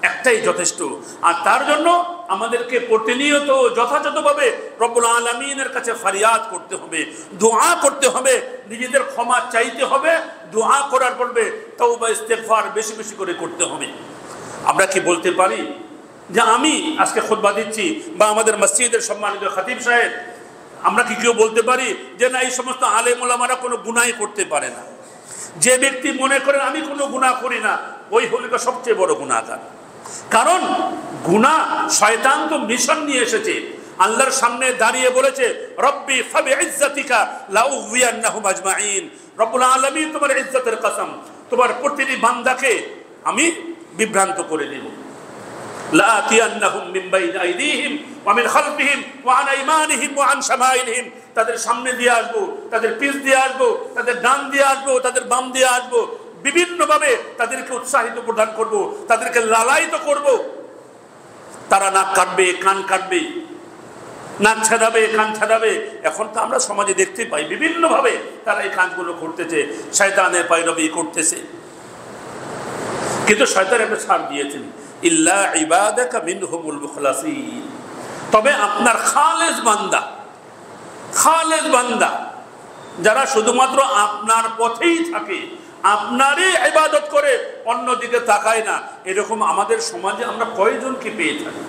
একটাই যথেষ্ট। আর তার জন্য আমাদেরকে প্রতিনিয়ত যথাযথভাবে রব্বুল আলামিনের কাছে ফরিয়াদ করতে হবে, দোয়া করতে হবে, নিজেদের ক্ষমা চাইতে হবে, দোয়া করার পূর্বে তওবা ইস্তেগফার বেশি বেশি করে করতে হবে। আমরা কি বলতে পারি যে আমি আজকে খুতবা দিচ্ছি, বা আমাদের মসজিদের সম্মানিত খতিব সাহেব, আমরা কি কেউ বলতে পারি যে না এই সমস্ত আলেম ওলামারা কোনো গুনাহই করতে পারে না? যে ব্যক্তি মনে করেন আমি কোনো গুনাহ করি না, ওই হলো সবচেয়ে বড় গুনাহগার। কারণ গুনাহ, শয়তান তো মিশন নিয়ে এসেছে, আল্লাহর সামনে দাঁড়িয়ে বলেছে রব্বি ফাবিইজ্জাতিকা লাউযিয়ান্নাহুম আজমাইন, রব্বুল আলামিন তোমার ইজ্জতের কসম, তোমার প্রতিটি বান্দাকে আমি বিভ্রান্ত করে দেব। লাআতিয়ান্নাহুম মিন বাইনি আইদিহিম ওয়া মিন খালফিহিম ওয়া আন আইমানিহিম ওয়া আন শামাইলিহিম, তাদের সামনে দিয়ে আসবো, তাদের পিছ দিয়ে আসবো, তাদের ডান দিয়ে আসবো, তাদের বাম দিয়ে আসবো, বিভিন্নভাবে তাদেরকে উৎসাহিত প্রদান করব, তাদেরকে লালায়িত করব। তারা নাক কাটবে, কান কাটবে, নাক ছাড়াবে, কান ছাড়াবে। এখন তো আমরা সমাজে দেখতে পাই বিভিন্নভাবে তারা এই কাজগুলো করতেছে, শয়তানের পয়রবি করতেছে। কিন্তু শয়তান একটা ছাড় দিয়েছেন, ইল্লা ইবাদাকা মিনহুমুল মুখলাসিন, তবে আপনার খালেস বান্দা, খালেস বান্দা যারা শুধুমাত্র আপনার পথেই থাকে, আপনারই ইবাদত করে, অন্যদিকে তাকায় না, এরকম আমাদের সমাজে আমরা কয়জনকে পেয়ে থাকি?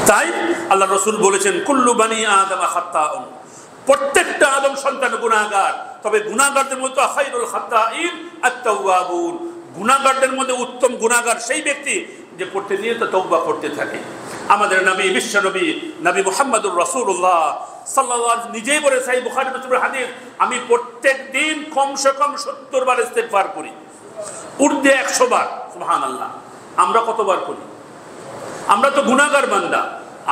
তাই আল্লাহ রাসূল বলেছেন কুল্লু বানি আদম খাত্তাউন, প্রত্যেকটা আদম সন্তান গুনাহগার, তবে গুনাহগারদের মধ্যে খায়রুল খাত্তাইন আত-তাওয়াবুন, গুনাহগারদের মধ্যে উত্তম গুনাহগার সেই ব্যক্তি যে প্রতিনিয়ত তওবা করতে থাকে। আমাদের নবী, বিশ্ব নবী, নবী মুহাম্মদুর রাসূলুল্লাহ সাল্লাল্লাহু আলাইহি নিজেই বলে সহিহ বুখারী মুসলিমের হাদিস, আমি প্রত্যেক দিন কমসে কম 70 বার ইস্তেগফার করি, ঊর্ধ্বে 100 বার। সুবহানাল্লাহ। আমরা কতবার করি? আমরা তো গুনাহগার বান্দা।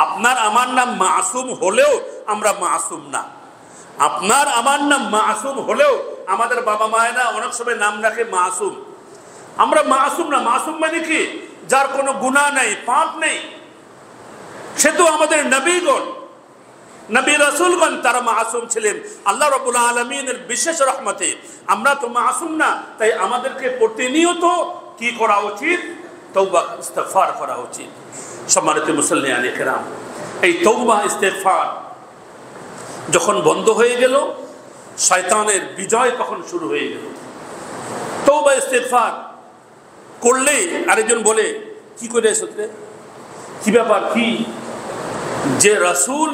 আপনার আমার নাম মাসুম হলেও আমরা মাসুম না। আপনার আমার নাম মাসুম হলেও আমাদের বাবা মায়েরা অনেক সময় নাম রাখে মাসুম। আমরা মাসুম না। মাসুম মানে কি? যার কোনো গুনাহ নেই, পাপ নেই। সে তো আমাদের নবীগণ, নবী রাসূলগণ তারা মাসুম ছিলেন আল্লাহ রাব্বুল আলামিনের বিশেষ রহমতে। আমরা তো মাসুম না, তাই আমাদেরকে প্রতিনিয়ত কি করা উচিত? তওবা ইস্তেগফার করা উচিত। সম্মানিত মুসল্লিয়ানে কেরাম, এই তওবা ইস্তেগফার যখন বন্ধ হয়ে গেল, শয়তানের বিজয় তখন শুরু হয়ে গেল। তওবা ইস্তেগফার করলেই আরেকজন বলে কি করে এসেছে, কি ব্যাপার, কি যে রাসূল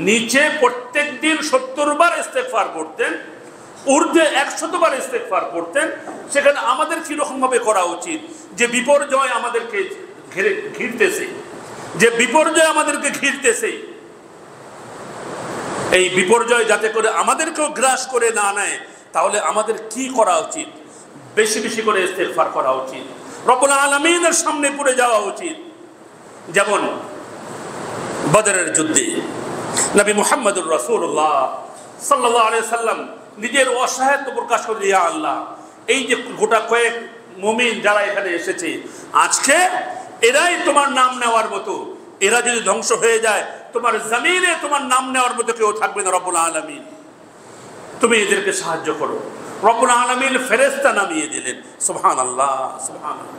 নিচে প্রত্যেক দিন 70 বার ইস্তেগফার করতেন, ঊর্ধ্বে 100 বার ইস্তেগফার করতেন, সেখানে আমাদের কিরকম ভাবে করা উচিত? যে বিপর্যয় আমাদেরকে ঘিরতেছে, যে বিপর্যয় আমাদেরকে ঘিরতেছে, এই বিপর্যয় যাতে করে আমাদেরকেও গ্রাস করে না নেয়, তাহলে আমাদের কি করা উচিত? বেশি বেশি করে ইস্তেগফার করা উচিত, রব্বুল আলামিনের সামনে পড়ে যাওয়া উচিত। যেমন বদরের যুদ্ধে নবী মুহাম্মদুর রাসূলুল্লাহ সাল্লাল্লাহু আলাইহি সাল্লাম নিজের অসহায়ত্ব প্রকাশ করে, ইয়া আল্লাহ, এই যে গোটা কয়েক মুমিন যারা এখানে এসেছে, আজকে এরাই তোমার নাম নেওয়ার মতো, এরা যদি ধ্বংস হয়ে যায়, তোমার জমিনে তোমার নাম নেওয়ার মতো কেউ থাকবে না। রব্বুল আলামিন তুমি এদেরকে সাহায্য করো। রব্বুল আলামিন ফেরেশতা নামিয়ে দিলেন। সুবহানাল্লাহ, সুবহানাল্লাহ।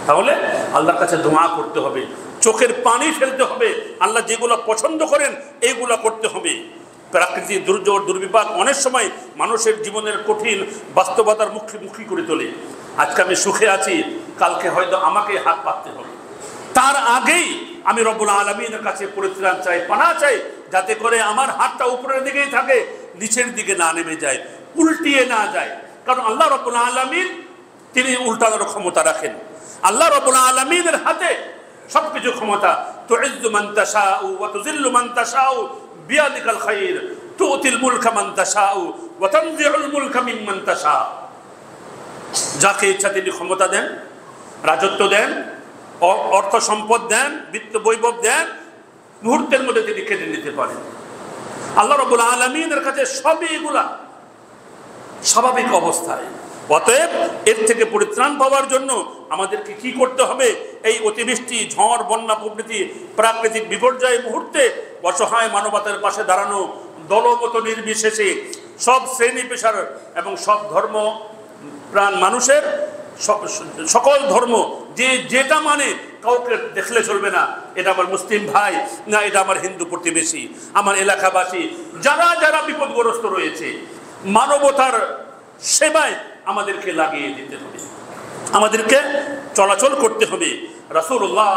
তাহলে আল্লাহর কাছে দোয়া করতে হবে, চোখের পানি ফেলতে হবে, আল্লাহ যেগুলো পছন্দ করেন এইগুলো করতে হবে। প্রাকৃতিক দুর্যোগ, দুর্বিপাক অনেক সময় মানুষের জীবনের কঠিন বাস্তবতার মুখী করে তোলে। আজকে আমি সুখে আছি, কালকে হয়তো আমাকে হাত পাততে হবে। তার আগেই আমি রব্বুল আলামিনের কাছে পরিত্রাণ চাই, পানা চাই, যাতে করে আমার হাতটা উপরের দিকেই থাকে, নিচের দিকে না নেমে যায়, উল্টিয়ে না যায়। কারণ আল্লাহ রব্বুল আলামিন তিনি উল্টানোর ক্ষমতা রাখেন। আল্লাহ রব্বুল আলামিনের হাতে সবকিছু ক্ষমতা। তুইজ্জু মান তাশাউ ওয়া তুযিল্লু মান তাশাউ বিয়াদিকাল খায়র তুতিল মুলকা মান তাশাউ ওয়া তানজিউল মুলকা মিম্মান তাশা। যাকে ইচ্ছা তিনি ক্ষমতা দেন, রাজত্ব দেন, অর্থ সম্পদ দেন, বিত্ত বৈভব দেন, মুহূর্তের মধ্যে তিনি কেড়ে নিতে পারেন। আল্লাহ রাব্বুল আলামিনের কাছে সবই এগুলা স্বাভাবিক অবস্থায়। অতএব এর থেকে পরিত্রাণ পাওয়ার জন্য আমাদেরকে কি করতে হবে? এই অতিবৃষ্টি, ঝড়, বন্যা প্রভৃতি প্রাকৃতিক বিপর্যয় মুহূর্তে অসহায় মানবতার পাশে দাঁড়ানো, দলমত নির্বিশেষে সব শ্রেণী পেশার এবং সব ধর্ম প্রাণ মানুষের, সকল ধর্ম যে যেটা মানে, কাউকে দেখলে চলবে না এটা আমার মুসলিম ভাই, না এটা আমার হিন্দু প্রতিবেশী, আমার এলাকাবাসী, যারা যারা বিপদগ্রস্ত রয়েছে, মানবতার সেবায় আমাদেরকে লাগিয়ে দিতে হবে, আমাদেরকে চলাচল করতে হবে। রাসূলুল্লাহ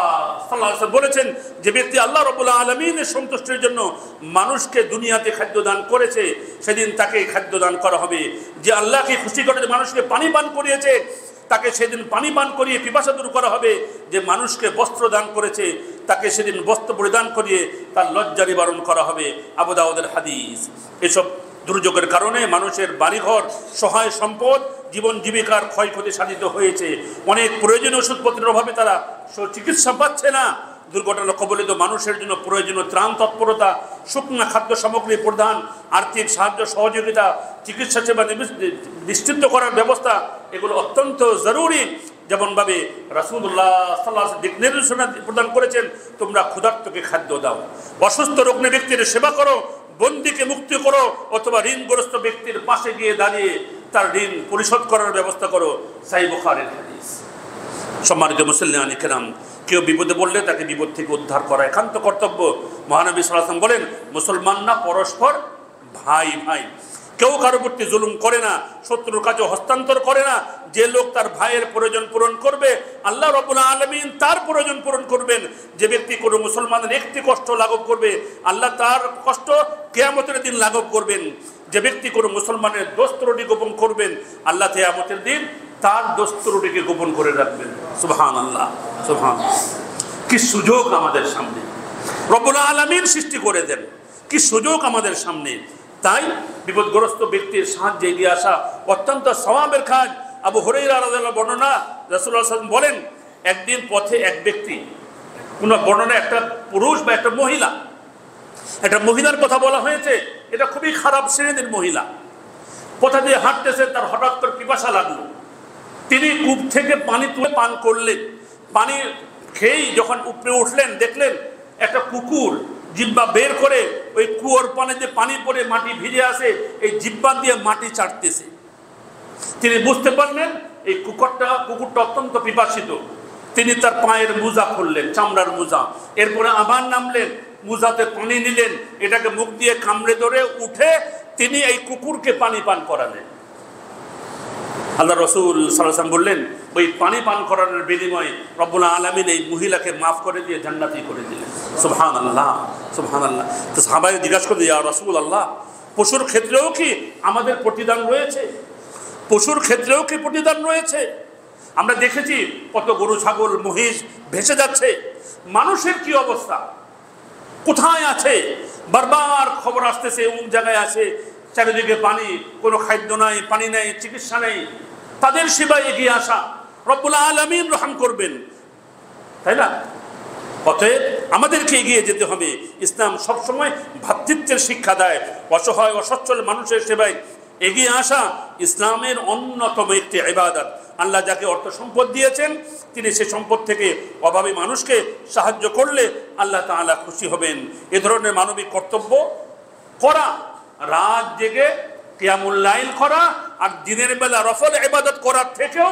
সাল্লাল্লাহু আলাইহি ওয়াসাল্লাম বলেছেন, যে ব্যক্তি আল্লাহ রাব্বুল আলামিনের সন্তুষ্টির জন্য মানুষকে দুনিয়াতে খাদ্য দান করেছে, সেদিন তাকে খাদ্য দান করা হবে। যে আল্লাহকে খুশি করে মানুষকে পানি পান করিয়েছে, তাকে সেদিন পানি পান করিয়ে পিপাসা দূর করা হবে। যে মানুষকে বস্ত্র দান করেছে, তাকে সেদিন বস্ত্র পরিধান করিয়ে তার লজ্জা নিবারণ করা হবে। আবু দাউদের হাদিস। এসব দুর্যোগের কারণে মানুষের বাড়িঘর, সহায় সম্পদ, জীবন জীবিকার ক্ষয়ক্ষতি সাধিত হয়েছে। অনেক প্রয়োজনীয় ওষুধপত্রের অভাবে তারা চিকিৎসা পাচ্ছে না। দুর্ঘটনা কবলিত মানুষের জন্য প্রয়োজনীয় ত্রাণ তৎপরতা, শুকনো খাদ্য সামগ্রী প্রদান, আর্থিক সাহায্য সহযোগিতা, চিকিৎসা সেবা নিশ্চিত করার ব্যবস্থা, এগুলো অত্যন্ত জরুরি। যেমনভাবে রাসূলুল্লাহ সাল্লাল্লাহু আলাইহি ওয়াসাল্লাম দিক নির্দেশনা প্রদান করেছেন, তোমরা ক্ষুধার্তকে খাদ্য দাও, অসুস্থ রোগী ব্যক্তির সেবা করো, বন্দীকে মুক্তি করো, অথবা ঋণগ্রস্ত ব্যক্তির পাশে গিয়ে দাঁড়িয়ে তার ঋণ পরিশোধ করার ব্যবস্থা করো। সহিহ বুখারীর হাদিস। সম্মানিত মুসলিম কিরাম, কেউ বিপদে পড়লে তাকে বিপদ থেকে উদ্ধার করা একান্ত কর্তব্য। মহানবী সাল্লাল্লাহু আলাইহি ওয়াসাল্লাম বলেন, মুসলমানরা পরস্পর ভাই ভাই, কেউ কারো প্রতি জুলুম করে না, শত্রুর কাছে হস্তান্তর করে না। যে লোক তার ভাইয়ের প্রয়োজন পূরণ করবে, আল্লাহ রাব্বুল আলামিন তার প্রয়োজন পূরণ করবেন। যে ব্যক্তি কোনো মুসলমানের একটি কষ্ট লাঘব করবে, আল্লাহ তার কষ্ট কিয়ামতের দিন লাঘব করবেন। যে ব্যক্তি কোনো মুসলমানের দোষ ত্রুটি গোপন করবেন, আল্লাহ কিয়ামতের দিন তার দোষ ত্রুটিকে গোপন করে রাখবেন। সুবহানাল্লাহ, সুবহানাল্লাহ। কি সুযোগ আমাদের সামনে রব্বুল আলামিন সৃষ্টি করে দেন, কি সুযোগ আমাদের সামনে। তাই বিপদগ্রস্ত ব্যক্তির সাহায্যে এগিয়ে আসা অত্যন্ত সওয়াবের কাজ। আবু হুরায়রা রাদিয়াল্লাহু বর্ণনা, রাসূলুল্লাহ সাল্লাল্লাহু আলাইহি ওয়াসাল্লাম বলেন, একদিন পথে এক ব্যক্তি, কোন বর্ণনা একটা পুরুষ বা একটা মহিলা, একটা মহিলার কথা বলা হয়েছে, এটা খুবই খারাপ শ্রেণীর মহিলা, পথে দিয়ে হাঁটতেছে, তার হঠাৎ করে পিপাসা লাগলো। তিনি কূপ থেকে পানি তুলে পান করলেন। পানি খেয়েই যখন উপরে উঠলেন, দেখলেন একটা কুকুর জিব্বা বের করে ওই কুয়োর পানে যে পানি পড়ে মাটি ভিজে আসে, এই জিব্বা দিয়ে মাটি চাটতেছে। তিনি বুঝতে পারলেন এই কুকুরটা অত্যন্ত পিপাসিত। তিনি তার পায়ের মোজা খুললেন, চামড়ার মোজা, এরপরে আবার নামলেন, মোজাতে পানি নিলেন, এটাকে মুখ দিয়ে কামড়ে ধরে উঠে তিনি এই কুকুরকে পানি পান করালেন। আল্লাহ রাসূল সাল্লাল্লাহু আলাইহি ওয়াসাল্লাম বললেন, ওই পানি পান করানোর বিনিময়ে রব্বুল আলামিন এই মহিলাকে মাফ করে দিয়ে জান্নাতি করে দিলেন। সুবহানাল্লাহ, সুবহানাল্লাহ। তো সাহাবায়ে জিজ্ঞাসা করলেন, ইয়া রাসূলুল্লাহ, পশুর ক্ষেত্রেও কি আমাদের প্রতিদান রয়েছে? পশুর ক্ষেত্রেও কি প্রতিদান রয়েছে? আমরা দেখেছি কত গরু, ছাগল, মহিষ ভেসে যাচ্ছে। মানুষের কি অবস্থা, কোথায় আছে? বারবার খবর আসতেছে অমুক জায়গায় আছে, চারিদিকে পানি, কোনো খাদ্য নাই, পানি নেই, চিকিৎসা নেই। তাদের সেবায় এগিয়ে আসা, রব্বুল আলামিন রহম করবেন, তাই না? অতএব আমাদেরকে এগিয়ে যেতে হবে। ইসলাম সবসময় ভ্রাতৃত্বের শিক্ষা দেয়। অসহায় অসচ্ছল মানুষের সেবায় এগিয়ে আসা ইসলামের অন্যতম একটি ইবাদত। আল্লাহ যাকে অর্থ সম্পদ দিয়েছেন, তিনি সে সম্পদ থেকে অভাবী মানুষকে সাহায্য করলে আল্লাহ তাআলা খুশি হবেন। এ ধরনের মানবিক কর্তব্য করা, রাত জেগে কিয়ামুল লাইল করা আর দিনের বেলা নফল ইবাদত করার থেকেও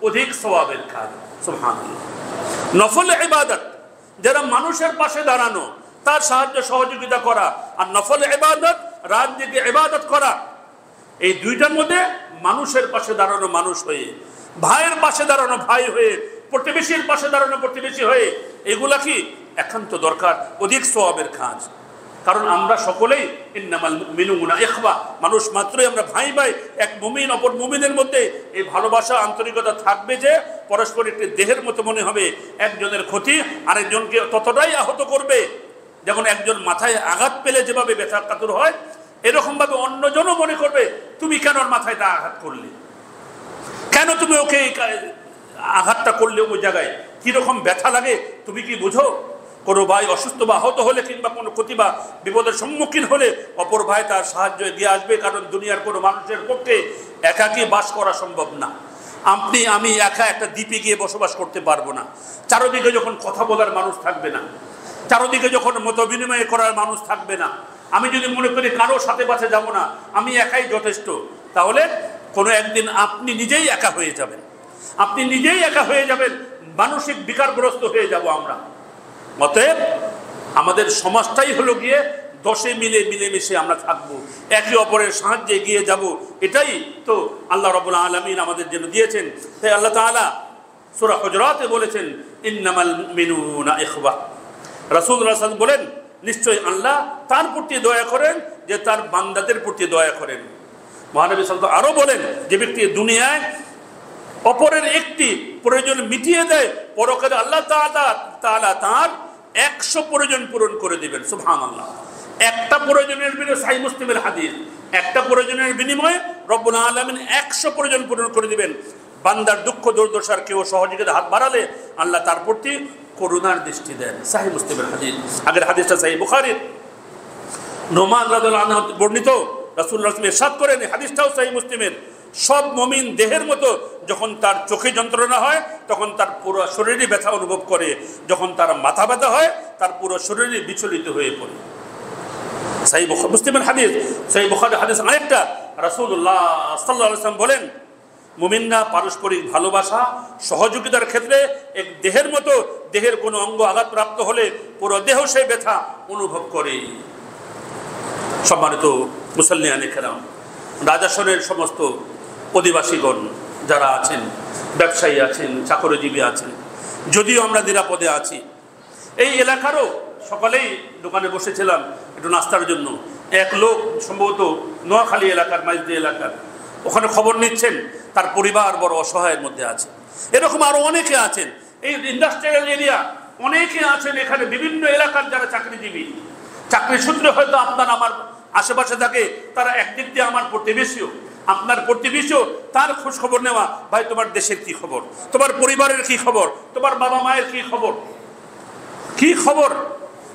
অধিক সওয়াবের কাজ। সুবহানাল্লাহ। নফল ইবাদত, যারা মানুষের পাশে দাঁড়ানো, তার সাহায্য সহযোগিতা করা, আর নফল ইবাদত রাত জেগে ইবাদত করা, এই দুইটার মধ্যে মানুষের পাশে দাঁড়ানো মানুষ হয়ে, ভাইয়ের পাশে দাঁড়ানো ভাই হয়ে, প্রতিবেশীর পাশে দাঁড়ানো প্রতিবেশী হয়ে, এগুলা কি একান্ত দরকার, অধিক সওয়াবের কাজ। কারণ আমরা সকলেই ইন্নামাল মুমিনুনা ইখওয়া, মানুষ মাত্রই আমরা ভাই ভাই। এক মুমিন অপর মুমিনের মধ্যে এই ভালোবাসা আন্তরিকতা থাকবে যে পরস্পর একটি দেহের মতো মনে হবে। একজনের ক্ষতি আরেকজনকে ততটাই আহত করবে, যেমন একজন মাথায় আঘাত পেলে যেভাবে ব্যথা কাতর হয়, এরকমভাবে অন্যজনও মনে করবে তুমি কেন ওর মাথায়টা আঘাত করলে, কেন তুমি ওকে আঘাতটা করলে, ওই জায়গায় কীরকম ব্যথা লাগে তুমি কি বুঝো? কোনো ভাই অসুস্থ বা আহত হলে কিংবা কোনো ক্ষতি বা বিপদের সম্মুখীন হলে অপর ভাই তার সাহায্য এগিয়ে আসবে। কারণ দুনিয়ার কোনো মানুষের পক্ষে একাকী বাস করা সম্ভব না। আপনি আমি একা একটা দ্বীপে গিয়ে বসবাস করতে পারবো না। চারদিকে যখন কথা বলার মানুষ থাকবে না, চারদিকে যখন মত বিনিময় করার মানুষ থাকবে না, আমি যদি মনে করি কারোর সাথে পাশে যাব না, আমি একাই যথেষ্ট, তাহলে কোনো একদিন আপনি নিজেই একা হয়ে যাবেন। আপনি নিজেই একা হয়ে যাবেন, মানসিক বিকারগ্রস্ত হয়ে যাব আমরা। অতএব আমাদের সমাজটাই হলো গিয়ে দশে মিলেমিশে আমরা থাকবো, একে অপরের সাহায্যে এগিয়ে যাব। এটাই তো আল্লাহ রাব্বুল আলামিন আমাদের জন্য দিয়েছেন। তাই আল্লাহ তাআলা সূরা হুজুরাতে বলেছেন ইন্নামাল মুমিনুনা ইখওয়া। রাসূলুল্লাহ সাল্লাল্লাহু আলাইহি ওয়াসাল্লাম বলেন নিশ্চয়ই আল্লাহ তার প্রতি দয়া করেন যে তার বান্দাদের প্রতি দয়া করেন। মহানবী সাল্লাল্লাহু আলাইহি ওয়াসাল্লাম আরো বলেন যে ব্যক্তি দুনিয়ায় অপরের একটি প্রয়োজন মিটিয়ে দেয়, পরকালে আল্লাহ তাআলা তার 100 প্রয়োজন পূরণ করে দিবেন। সুবহানাল্লাহ। একটা প্রয়োজনের বিনিময়ে, সহিহ মুসলিমের হাদিস, একটা প্রয়োজনের বিনিময়ে রব্বুল আলামিন 100 প্রয়োজন পূরণ করে দিবেন। বান্দার দুঃখ দুর্দশার কেউ সহযোগিতা হাত বাড়ালে আল্লাহ তার প্রতি করুণার দৃষ্টি দেন। সহিহ মুসলিমের হাদিস। আগের হাদিসটা সহিহ বুখারীর। নোমান রাদিয়াল্লাহু আনহু বর্ণিত, রাসূলুল্লাহ সাল্লাল্লাহু আলাইহি ওয়াসাল্লাম ইরশাদ করেন, হাদিসটাও সহিহ মুসলিমের, সব মুমিন দেহের মতো যখন তার চোখে যন্ত্রণা হয় তখন তার পুরো শরীরে ব্যথা অনুভব করে, যখন তার মাথা ব্যথা হয় তার পুরো শরীরে বিচলিত হয়ে পড়ে। সহিহ মুসলিমের হাদিস, সহিহ বুখারীর হাদিস আরেকটা, রাসূলুল্লাহ সাল্লাল্লাহু আলাইহি ওয়াসাল্লাম বলেন মুমিনরা পারস্পরিক ভালোবাসা সহযোগিতার ক্ষেত্রে এক দেহের মতো, দেহের কোনো অঙ্গ আঘাতপ্রাপ্ত হলে পুরো দেহ সেই ব্যথা অনুভব করে। সম্মানিত মুসল্লিয়ানে কেরাম, রাজাসনের সমস্ত অধিবাসীগণ যারা আছেন, ব্যবসায়ী আছেন, চাকরিজীবী আছেন, যদিও আমরা নিরাপদে আছি, এই এলাকারও সকালেই দোকানে বসেছিলাম একটু নাস্তার জন্য। এক লোক সম্ভবত নোয়াখালী এলাকার, মাইজদি এলাকার, ওখানে খবর নিচ্ছেন তার পরিবার বড় অসহায়ের মধ্যে আছে। এরকম আরো অনেকে আছেন, এই ইন্ডাস্ট্রিয়াল এরিয়া অনেকে আছেন এখানে, বিভিন্ন এলাকার যারা চাকরিজীবী, চাকরি সূত্রে হয়তো আপনার আমার আশেপাশে থাকে, তারা একদিক দিয়ে আমার প্রতিবেশীও, আপনার প্রতিবেশীও, তার খোঁজ খবর নেওয়া, ভাই তোমার দেশের কি খবর, তোমার পরিবারের কি খবর, তোমার বাবা মায়ের কি খবর, কি খবর,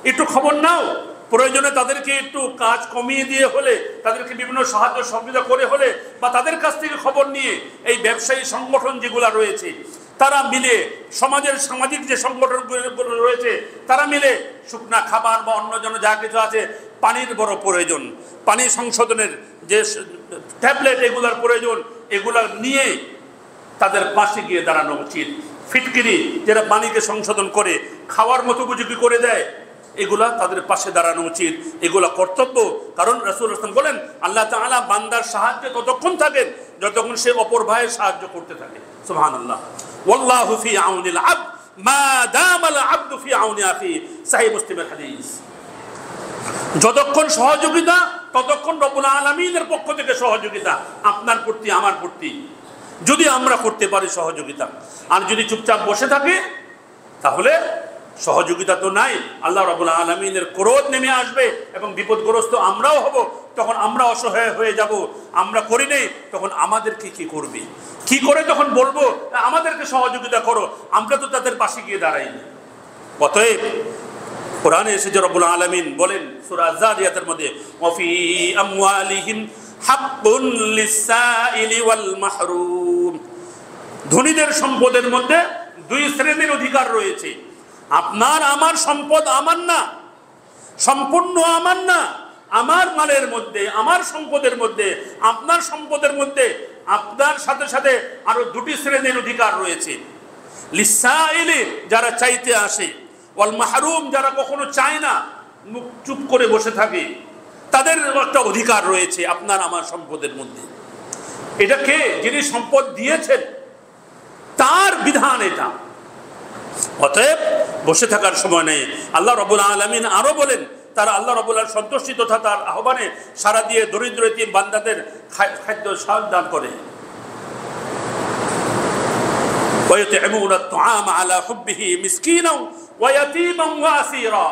একটু খবর নাও। প্রয়োজনে তাদেরকে একটু কাজ কমিয়ে দিয়ে হলে, তাদেরকে বিভিন্ন সাহায্য সহযোগিতা করে হলে, বা তাদের কাছ থেকে খবর নিয়ে এই ব্যবসায়ী সংগঠন যেগুলো রয়েছে তারা মিলে, সমাজের সামাজিক যে সংগঠনগুলো রয়েছে তারা মিলে শুকনা খাবার বা অন্য জন্য যা কিছু আছে, পানির বড় প্রয়োজন, পানি সংশোধনের যে ট্যাবলেট এগুলার প্রয়োজন, এগুলা নিয়ে তাদের পাশে গিয়ে দাঁড়ানো উচিত। ফিটকিরি যারা পানিকে সংশোধন করে খাওয়ার মতো উপযোগী করে দেয়, এগুলা তাদের পাশে দাঁড়ানো উচিত, এগুলা কর্তব্য। কারণ রাসূলুল্লাহ সাল্লাল্লাহু আলাইহি ওয়াসাল্লাম বলেন আল্লাহ তাআলা বান্দার সাহায্যে ততক্ষণ থাকেন যতক্ষণ সে অপর ভাইয়ের সাহায্য করতে থাকে। সুবহানাল্লাহ। ওয়াল্লাহু ফি আউনিল আবদ মা দামাল আবদু ফি আউনি আখি। সহিহ মুসলিমের হাদিস। যতক্ষণ সহযোগিতা ততক্ষণ রব্বুল আলামিনের পক্ষ থেকে সহযোগিতা আপনার প্রতি আমার প্রতি, যদি আমরা করতে পারি সহযোগিতা। আর যদি চুপচাপ বসে থাকে তাহলে সহযোগিতা তো নাই, আল্লাহ রাব্বুল আলামিনের ক্রোধ নেমে আসবে এবং বিপদগ্রস্ত আমরাও হব। তখন আমরা অসহায় হয়ে যাব। আমরা করি নেই, তখন আমাদেরকে কি করবে, কি করে তখন বলবো আমাদেরকে সহযোগিতা করো, আমরা তো তাদের পাশে গিয়ে দাঁড়াইনি। অতএব কোরআনে এসেছে রব্বুল আলামিন বলেন সূরা আয-যারিয়াতের মধ্যে ওয়াফি আমওয়ালিহিম হাক্কুন লিস-সাইলি ওয়াল মাহরুম। ধনীদের সম্পদের মধ্যে দুই শ্রেণীর অধিকার রয়েছে। আপনার আমার সম্পদ আমার না, সম্পূর্ণ আমার না, আমার মালের মধ্যে, আমার সম্পদের মধ্যে, আপনার সম্পদের মধ্যে আপনার সাথে সাথে আরো দুটি শ্রেণীর অধিকার রয়েছে। লিস-সাইলি যারা চাইতে আসে, ওয়াল মাহরুম যারা কখনো চায় না, মুখ চুপ করে বসে থাকে, তাদের একটা অধিকার রয়েছে আপনার আমার সম্পদের মধ্যে। এটা কে? যিনি সম্পদ দিয়েছেন তার বিধান এটা। অতএব বসে থাকার সময় নেই। আল্লাহ রাব্বুল আলামিন আরো বলেন, তারা আল্লাহ রাব্বুল আলামিন সন্তুষ্টি তথা তার আহ্বানে সারা দিয়ে দরিদ্র এতিম বান্দাদের খাদ্য সাহায্য দান করে। ويطعمون الطعام على حبه مسكينا ويتيما واسيرا।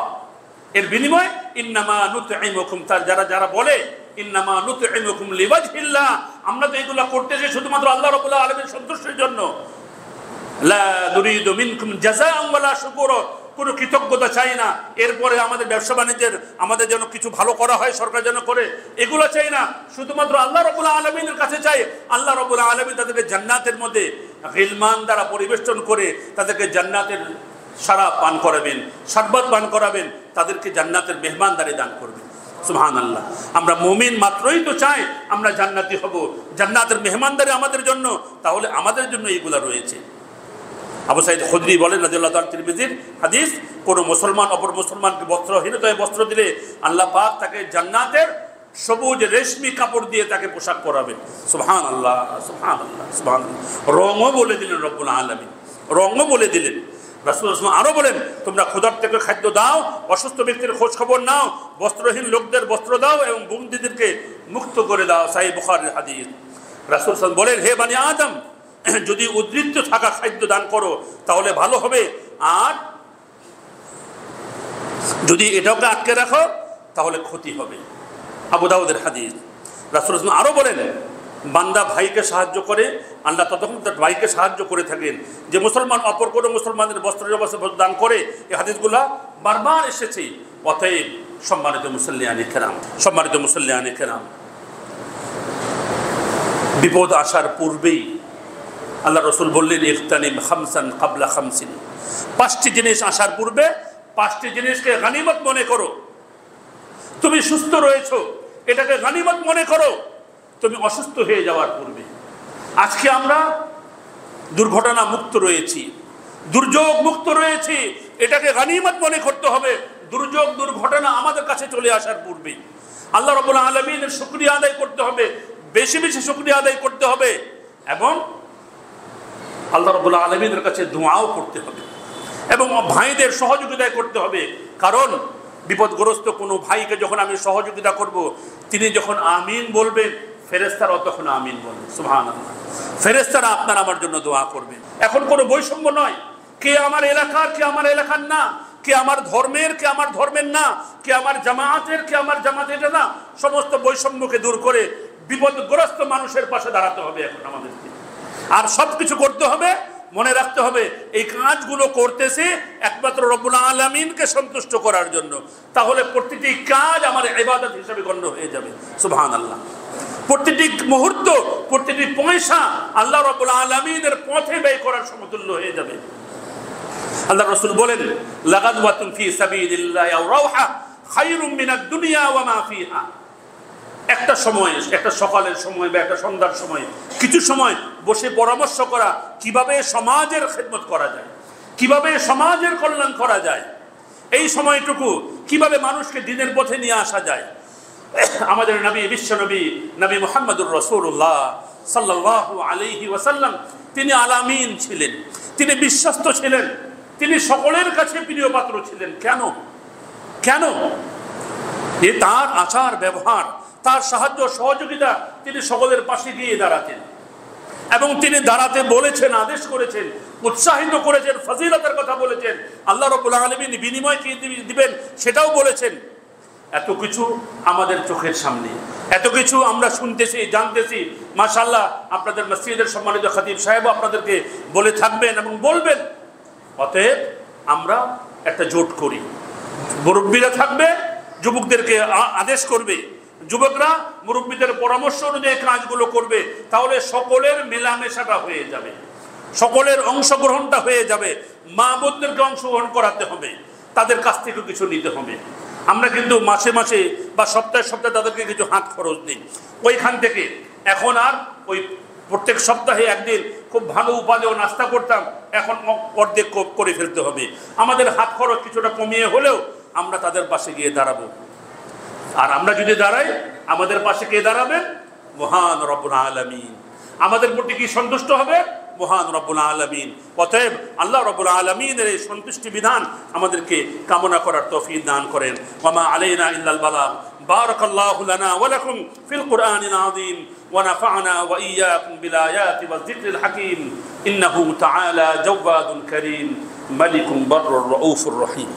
এর বিনিময় ইন্নামা নুতঈমুকুম, তার যারা বলে ইন্নামা নুতঈমুকুম লিওয়াজহিল্লাহ, আমরা তো এগুলো করতেছি শুধুমাত্র আল্লাহ রাব্বুল আলামিনের সন্তুষ্টির জন্য। লা নুরিদু মিনকুম জাযাআন ওয়ালা শুকুরা, কোনো কৃতজ্ঞতা চাই না। এরপরে আমাদের ব্যবসা বাণিজ্যের আমাদের যেন কিছু ভালো করা হয়, সরকার যেন করে, এগুলো চাই না। শুধুমাত্র আল্লাহ রাব্বুল আলামিনের কাছে চাই। আল্লাহ রাব্বুল আলামিন তাদেরকে জান্নাতের মধ্যে গিলমান দ্বারা পরিবেষ্টন করে তাদেরকে জান্নাতের শরাব পান করাবেন, শরবত পান করাবেন, তাদেরকে জান্নাতের মেহমানদারি দান করবেন। সুবহানাল্লাহ। আমরা মুমিন মাত্রই তো চাই আমরা জান্নাতি হব, জান্নাতের মেহমানদারি আমাদের জন্য, তাহলে আমাদের জন্য এইগুলা রয়েছে। আবু সাঈদ খুদরি বলেন রাদিয়াল্লাহু তাআলা, তিরমিজির হাদিস, কোন মুসলমান অপর মুসলমানকে বস্ত্রহীনতায় বস্ত্র দিলে আল্লাহ পাক তাকে জান্নাতের সবুজ রেশমি কাপড় দিয়ে তাকে পোশাক পরাবেন। সুবহানাল্লাহ, সুবহানাল্লাহ, সুবহানাল্লাহ। রঙও বলে দিলেন রব্বুল আলামিন, রঙও বলে দিলেন। রাসূল আরো বলেন, তোমরা ক্ষুধার্তকে খাদ্য দাও, অসুস্থ ব্যক্তির খোঁজ খবর নাও, বস্ত্রহীন লোকদের বস্ত্র দাও এবং বন্দীদেরকে মুক্ত করে দাও। সহিহ বুখারীর হাদিস। রাসূল বলেন, হে বনি আদম, যদি উদ্বৃত্ত থাকা খাদ্য দান করো তাহলে ভালো হবে, আর যদি এটাকে আটকে রাখো তাহলে ক্ষতি হবে। আবু দাউদের হাদিস। রাসূল আরো বলেন, বান্দা ভাইকে সাহায্য করে, আল্লাহ ততক্ষণ তার ভাইকে সাহায্য করে থাকেন। যে মুসলমান অপর কোনো মুসলমানদের বস্ত্র দান করে, এই হাদিসগুলা বারবার এসেছে। অতএব সম্মানিত মুসল্লিয়ানে কেরাম, সম্মানিত মুসল্লিয়ানে কেরাম, বিপদ আসার পূর্বেই আল্লাহ রসুল বললেন, ইগতানিম খামসান কাবলা খামসিন, 5টি জিনিস আসার পূর্বে 5টি জিনিসকে গনিমত মনে করো। তুমি সুস্থ রয়েছো, এটাকে গনিমত মনে করো তুমি অসুস্থ হয়ে যাওয়ার পূর্বে। আজকে আমরা দুর্ঘটনা মুক্ত রয়েছি, দুর্যোগ মুক্ত রয়েছি, এটাকে গনিমত মনে করতে হবে। দুর্যোগ দুর্ঘটনা আমাদের কাছে চলে আসার পূর্বে আল্লাহ রাব্বুল আলামিনের শুকরিয়া আদায় করতে হবে, বেশি বেশি শুকরিয়া আদায় করতে হবে, এবং আল্লাহ রাব্বুল আলামিনের কাছে দোয়াও করতে হবে, এবং ভাইদের সহযোগিতা করতে হবে। কারণ বিপদগ্রস্ত কোনো ভাইকে যখন আমি সহযোগিতা করব, তিনি যখন আমিন বলবেন, ফেরেশতারাও তখন আমিন বলবেন। সুবহানাল্লাহ। ফেরেশতারা আপনার আমার জন্য দোয়া করবেন। এখন কোনো বৈষম্য নয়, কে আমার এলাকার, কে আমার এলাকার না, কে আমার ধর্মের, কে আমার ধর্মের না, কে আমার জামায়াতের, কে আমার জামাতের না। সমস্ত বৈষম্যকে দূর করে বিপদগ্রস্ত মানুষের পাশে দাঁড়াতে হবে এখন আমাদেরকে। আর সব কিছু করতে হবে, মনে রাখতে হবে এই কাজগুলো করতেছি একমাত্র রব্বুল আলামিনকে সন্তুষ্ট করার জন্য। তাহলে প্রতিটি কাজ আমার ইবাদত হিসেবে গণ্য হয়ে যাবে। সুবহানাল্লাহ। প্রতিটি মুহূর্ত, প্রতিটি পয়সা আল্লাহ রাব্বুল আলামিনের পথে ব্যয় করার সমতুল্য হয়ে যাবে। আল্লাহ রাসূল বলেন, লাগাদওয়াতুন ফি সাবিলিল্লাহি আও রাওহা খায়রুম মিনাদ দুনিয়া ওয়া মা ফিহা। একটা সময়, একটা সকালের সময় বা একটা সন্ধ্যার সময় কিছু সময় বসে পরামর্শ করা, কিভাবে সমাজের খেদমত করা যায়, কিভাবে সমাজের কল্যাণ করা যায়, এই সময়টুকু কিভাবে মানুষকে দ্বীনের পথে নিয়ে আসা যায়। আমাদের নবী, বিশ্ব নবী, নবী মুহাম্মদুর রাসূলুল্লাহ সাল্লাল্লাহু আলাইহি ওয়াসাল্লাম, তিনি আলামিন ছিলেন, তিনি বিশ্বস্ত ছিলেন, তিনি সকলের কাছে প্রিয় পাত্র ছিলেন। কেন? কেন? এ তার আচার ব্যবহার, তার সাহায্য সহযোগিতা, তিনি সকলের পাশে গিয়ে দাঁড়াতেন, এবং তিনি দাঁড়াতে বলেছেন, আদেশ করেছেন, উৎসাহিত করেছেন, ফজিলতের কথা বলেছেন, আল্লাহ রাব্বুল আলামিন বিনিময় কি দিবেন সেটাও বলেছেন। এত কিছু আমাদের চোখের সামনে, এত কিছু আমরা শুনতেছি, জানতেছি। মাশাআল্লাহ, আপনাদের মসজিদের সম্মানিত খতিব সাহেব আপনাদেরকে বলে থাকবেন এবং বলবেন। অতএব আমরা একটা জোট করি, মুরব্বীরা থাকবে, যুবকদেরকে আদেশ করবে, যুবকরা মুরব্বীদের পরামর্শ অনুযায়ী কাজগুলো করবে, তাহলে সকলের মেলামেশাটা হয়ে যাবে, সকলের অংশগ্রহণটা হয়ে যাবে। মা বোনদেরকে অংশগ্রহণ করাতে হবে, তাদের কাছ থেকে কিছু নিতে হবে। আমরা কিন্তু মাসে মাসে বা সপ্তাহে সপ্তাহে তাদেরকে কিছু হাত খরচ দিই, ওইখান থেকে এখন আর ওই প্রত্যেক সপ্তাহে একদিন খুব ভালো উপাদেয় নাস্তা করতাম, এখন অর্ধেক করে ফেলতে হবে। আমাদের হাত খরচ কিছুটা কমিয়ে হলেও আমরা তাদের পাশে গিয়ে দাঁড়াবো। আর আমরা যদি দাঁড়াই, আমাদের পাশে কে দাঁড়াবে? মহান রব্বুল আলামিন। আমাদের প্রতি কি সন্তুষ্ট হবে? মহান রব্বুল আলামিন। অতএব আল্লাহ রব্বুল আলামিনের এই সন্তুষ্টি বিধান আমাদেরকে কামনা করার তৌফিক দান করেন। ওয়া মা আলাইনা ইল্লাল বালাগ। বারাকাল্লাহু লানা ওয়া লাকুম ফিল কুরআনিল আযীম ওয়া নাফা'না ওয়া ইয়্যাকুম বিল আয়াতি ওয়াজ যিকরিল হাকীম। ইন্নাহু তাআলা জাওয়াদুন কারীম মালিকুম বাররুর রাউফুর রহিম।